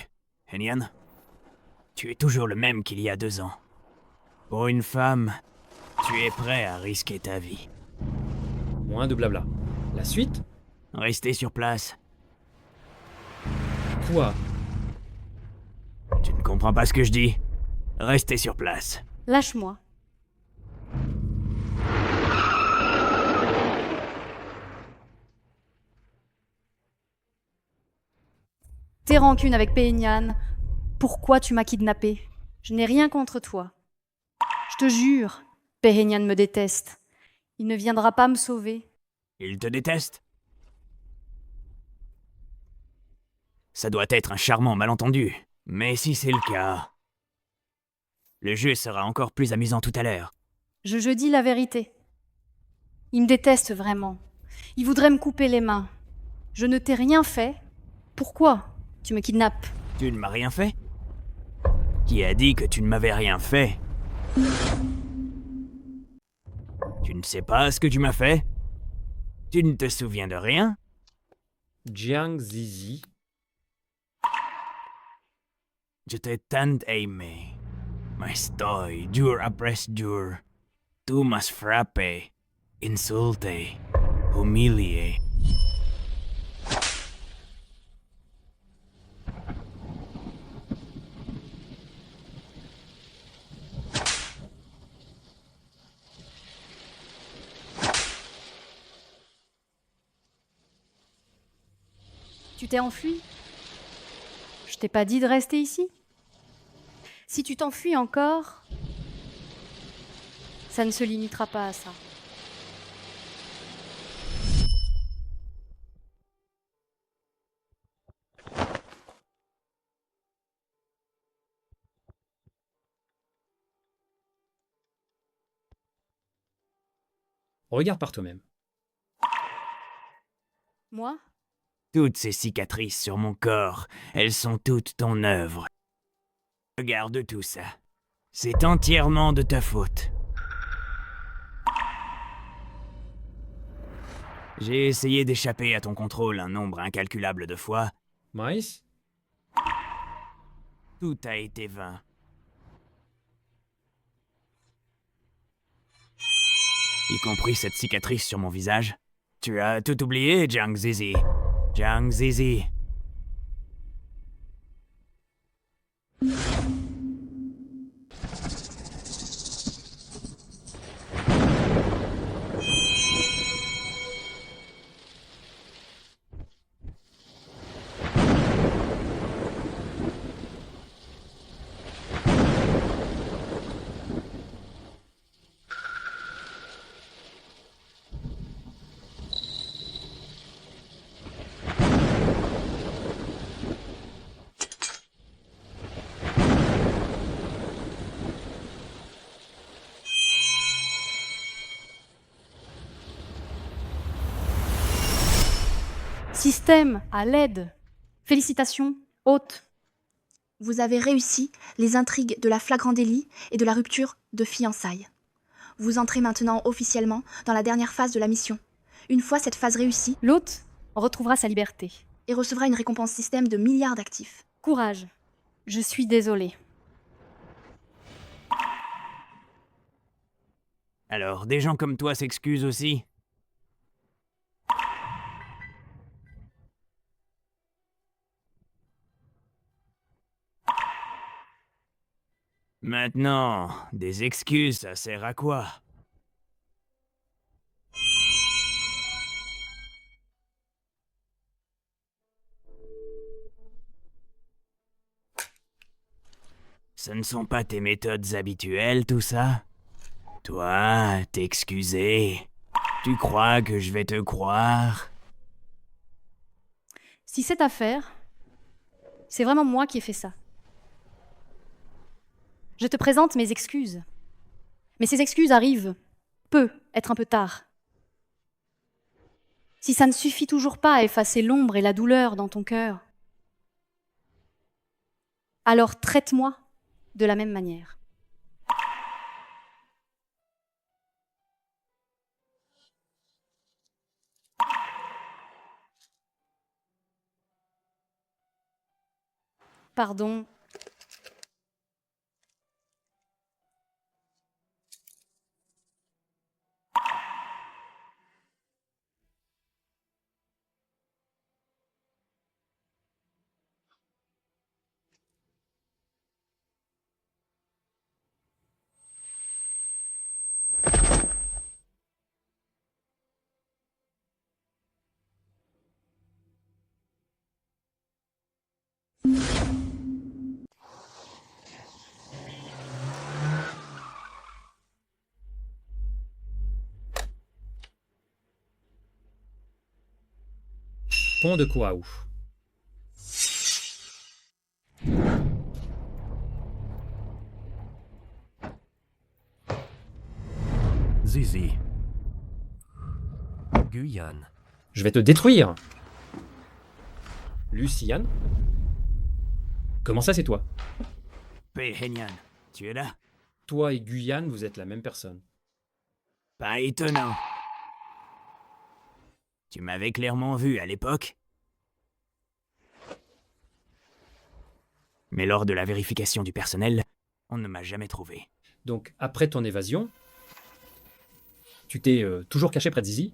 Henian, tu es toujours le même qu'il y a 2 ans. Pour une femme, tu es prêt à risquer ta vie. Moins de blabla. La suite? Restez sur place. Quoi? Tu ne comprends pas ce que je dis? Restez sur place. Lâche-moi. Tes rancunes avec Péhénian. Pourquoi tu m'as kidnappé? Je n'ai rien contre toi. Je te jure, Péhénian me déteste. Il ne viendra pas me sauver. Il te déteste? Ça doit être un charmant malentendu. Mais si c'est le cas... Le jeu sera encore plus amusant tout à l'heure. Je dis la vérité. Il me déteste vraiment. Il voudrait me couper les mains. Je ne t'ai rien fait. Pourquoi tu me kidnappes? Tu ne m'as rien fait? Qui a dit que tu ne m'avais rien fait? Tu ne sais pas ce que tu m'as fait? Tu ne te souviens de rien? Jiang Zizi. Je t'ai tant aimé. Mais estoy, jour après jour. Tu m'as frappé, insulté, humilié. Tu t'es enfui? Je t'ai pas dit de rester ici? Si tu t'enfuis encore, ça ne se limitera pas à ça. Regarde par toi-même. Moi? Toutes ces cicatrices sur mon corps, elles sont toutes ton œuvre. Regarde tout ça. C'est entièrement de ta faute. J'ai essayé d'échapper à ton contrôle un nombre incalculable de fois. Maïs? Tout a été vain. Y compris cette cicatrice sur mon visage. Tu as tout oublié, Jiang Zizi. Jiang Zizi. Système, à l'aide. Félicitations, hôte. Vous avez réussi les intrigues de la flagrant délit et de la rupture de fiançailles. Vous entrez maintenant officiellement dans la dernière phase de la mission. Une fois cette phase réussie, l'hôte retrouvera sa liberté et recevra une récompense système de milliards d'actifs. Courage. Je suis désolée. Alors, des gens comme toi s'excusent aussi? Maintenant, des excuses, ça sert à quoi? Ce ne sont pas tes méthodes habituelles, tout ça? Toi, t'excuser? Tu crois que je vais te croire? Si cette affaire, c'est vraiment moi qui ai fait ça. Je te présente mes excuses. Mais ces excuses arrivent, peut être un peu tard. Si ça ne suffit toujours pas à effacer l'ombre et la douleur dans ton cœur, alors traite-moi de la même manière. Pardon. Pont de Koaou. Zizi. Guyane. Je vais te détruire. Luciane? Comment ça, c'est toi? Péhénian, tu es là? Toi et Guyane, vous êtes la même personne. Pas étonnant. Tu m'avais clairement vu à l'époque. Mais lors de la vérification du personnel, on ne m'a jamais trouvé. Donc, après ton évasion, tu t'es toujours caché près de Zizi?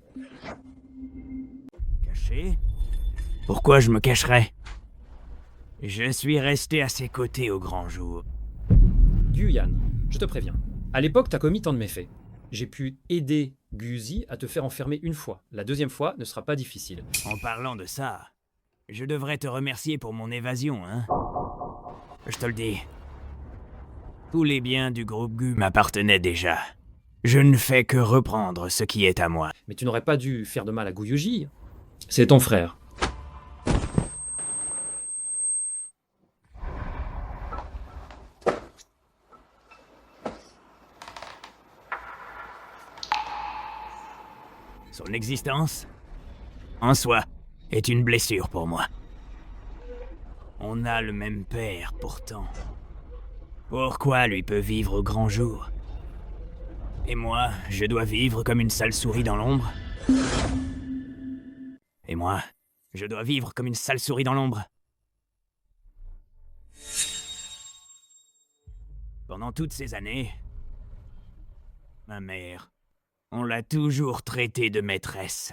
Caché? Pourquoi je me cacherais? Je suis resté à ses côtés au grand jour. Guyane, je te préviens. À l'époque, t'as commis tant de méfaits. J'ai pu aider Guzi à te faire enfermer une fois. La deuxième fois ne sera pas difficile. En parlant de ça, je devrais te remercier pour mon évasion, hein? Je te le dis. Tous les biens du groupe Gu m'appartenaient déjà. Je ne fais que reprendre ce qui est à moi. Mais tu n'aurais pas dû faire de mal à Guyuji. C'est ton frère. Son existence, en soi, est une blessure pour moi. On a le même père, pourtant. Pourquoi lui peut vivre au grand jour? Et moi, je dois vivre comme une sale souris dans l'ombre? Et moi, je dois vivre comme une sale souris dans l'ombre? Pendant toutes ces années, ma mère, on l'a toujours traitée de maîtresse.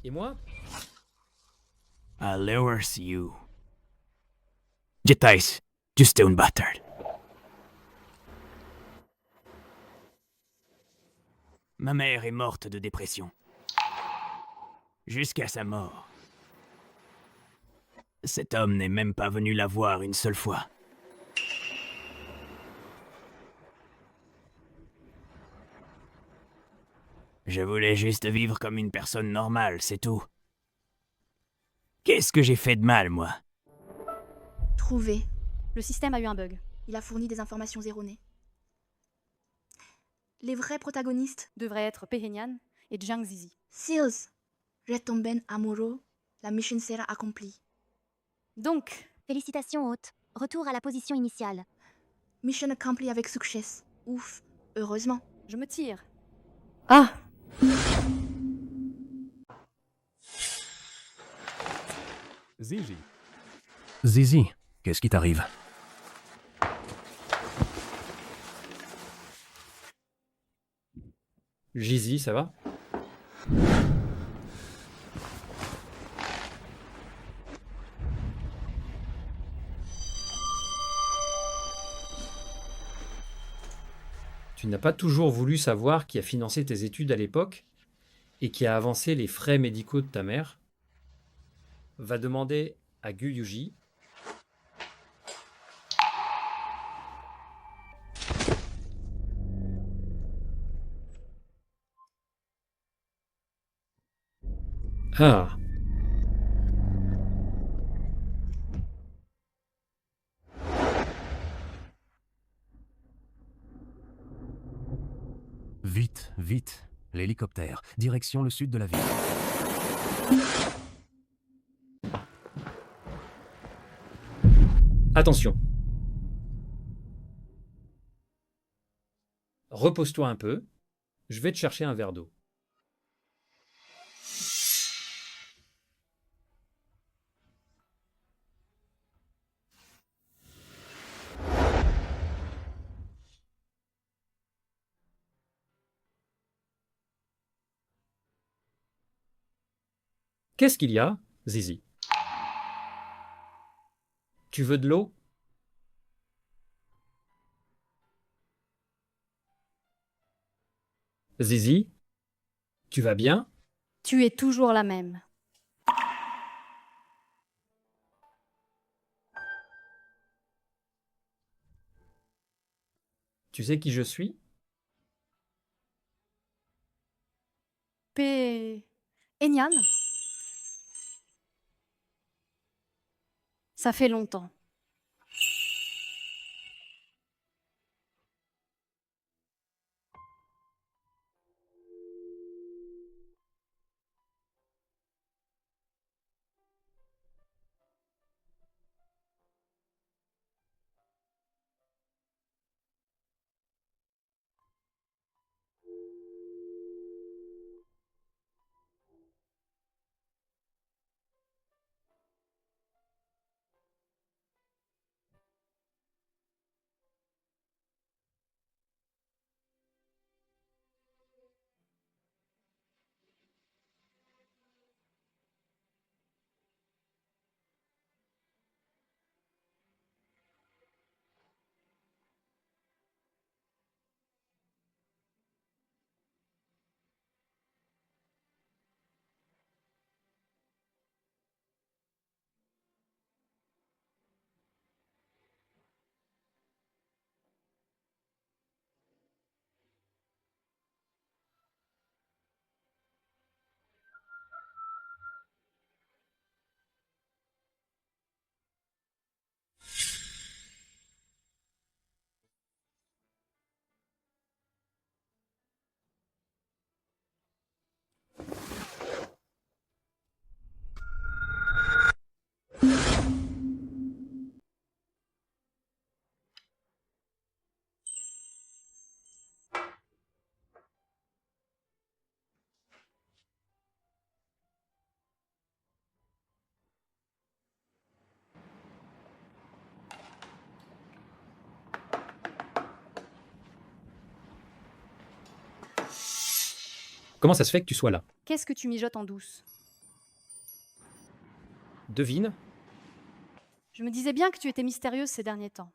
Et moi? I lowers you. Jetais, juste un bâtard. Ma mère est morte de dépression. Jusqu'à sa mort. Cet homme n'est même pas venu la voir une seule fois. Je voulais juste vivre comme une personne normale, c'est tout. Qu'est-ce que j'ai fait de mal, moi? Trouvé. Le système a eu un bug. Il a fourni des informations erronées. Les vrais protagonistes devraient être Péhénian et Jiang Zizi. Seals, retomben amoureux, la mission sera accomplie. Donc, félicitations, hôte. Retour à la position initiale. Mission accomplie avec succès. Ouf, heureusement. Je me tire. Ah! Zizi. Zizi, qu'est-ce qui t'arrive? Gizi, ça va? Tu n'as pas toujours voulu savoir qui a financé tes études à l'époque et qui a avancé les frais médicaux de ta mère? Va demander à Guyuji. Ah. Vite, vite. L'hélicoptère. Direction le sud de la ville. Attention. Repose-toi un peu. Je vais te chercher un verre d'eau. Qu'est-ce qu'il y a, Zizi? Tu veux de l'eau? Zizi, tu vas bien? Tu es toujours la même. Tu sais qui je suis? Enian? Ça fait longtemps. Comment ça se fait que tu sois là? Qu'est-ce que tu mijotes en douce? Devine. Je me disais bien que tu étais mystérieuse ces derniers temps.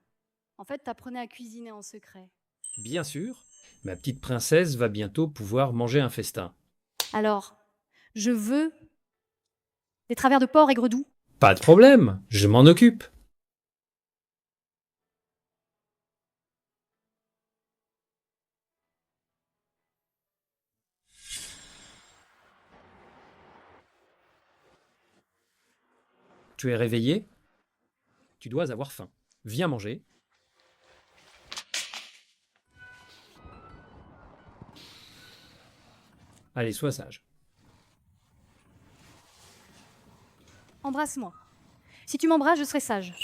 En fait, t'apprenais à cuisiner en secret. Bien sûr, ma petite princesse va bientôt pouvoir manger un festin. Alors, je veux des travers de porc aigre doux. Pas de problème, je m'en occupe. Tu es réveillé? Tu dois avoir faim. Viens manger. Allez, sois sage. Embrasse-moi. Si tu m'embrasses, je serai sage.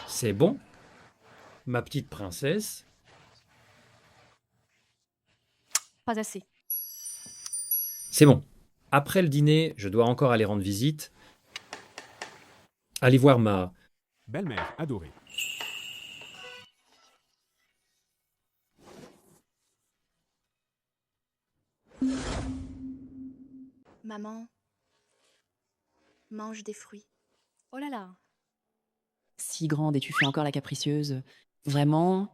C'est bon? Ma petite princesse? Pas assez. C'est bon. Après le dîner, je dois encore aller rendre visite. Allez voir ma... belle-mère adorée. Maman, mange des fruits. Oh là là. Si grande et tu fais encore la capricieuse. Vraiment,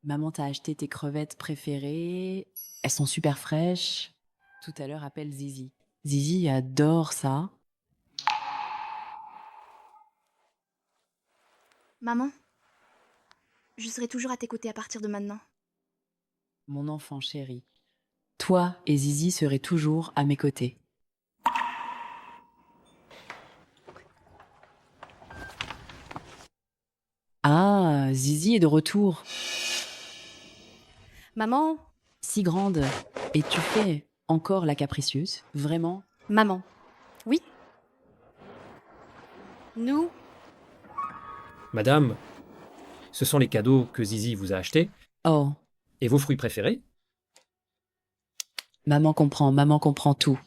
maman t'a acheté tes crevettes préférées. Elles sont super fraîches. Tout à l'heure, appelle Zizi. Zizi adore ça. Maman, je serai toujours à tes côtés à partir de maintenant. Mon enfant chéri, toi et Zizi serez toujours à mes côtés. Ah, Zizi est de retour. Maman? Si grande. Et tu fais encore la capricieuse? Vraiment? Maman. Oui? Nous? Madame, ce sont les cadeaux que Zizi vous a achetés. Oh. Et vos fruits préférés? Maman comprend tout.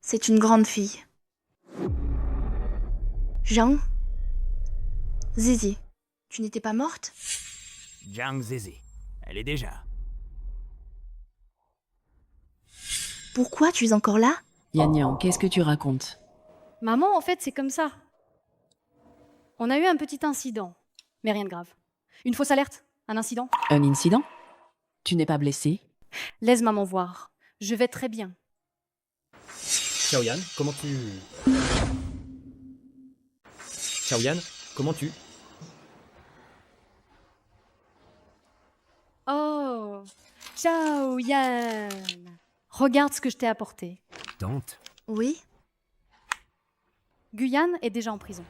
C'est une grande fille. Jean? Zizi, tu n'étais pas morte? Jiang Zizi, elle est déjà. Pourquoi tu es encore là? Yan, qu'est-ce que tu racontes? Maman, en fait, c'est comme ça. On a eu un petit incident, mais rien de grave. Une fausse alerte? Un incident? Un incident? Tu n'es pas blessé? Laisse maman voir. Je vais très bien. Xiaoyan, comment tu... Xiaoyan, Comment tu... Oh, ciao Yann. Regarde ce que je t'ai apporté. Tante? Oui? Guyane est déjà en prison.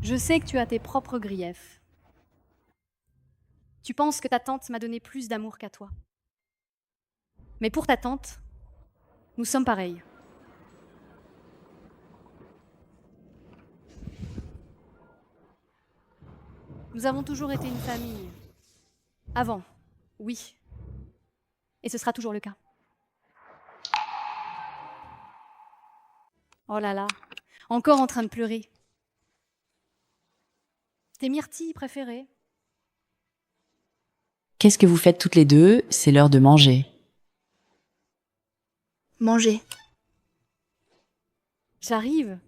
Je sais que tu as tes propres griefs. Tu penses que ta tante m'a donné plus d'amour qu'à toi. Mais pour ta tante, nous sommes pareils. Nous avons toujours été une famille. Avant, oui. Et ce sera toujours le cas. Oh là là, encore en train de pleurer. Tes myrtilles préférées? Qu'est-ce que vous faites toutes les deux? C'est l'heure de manger. Manger. J'arrive.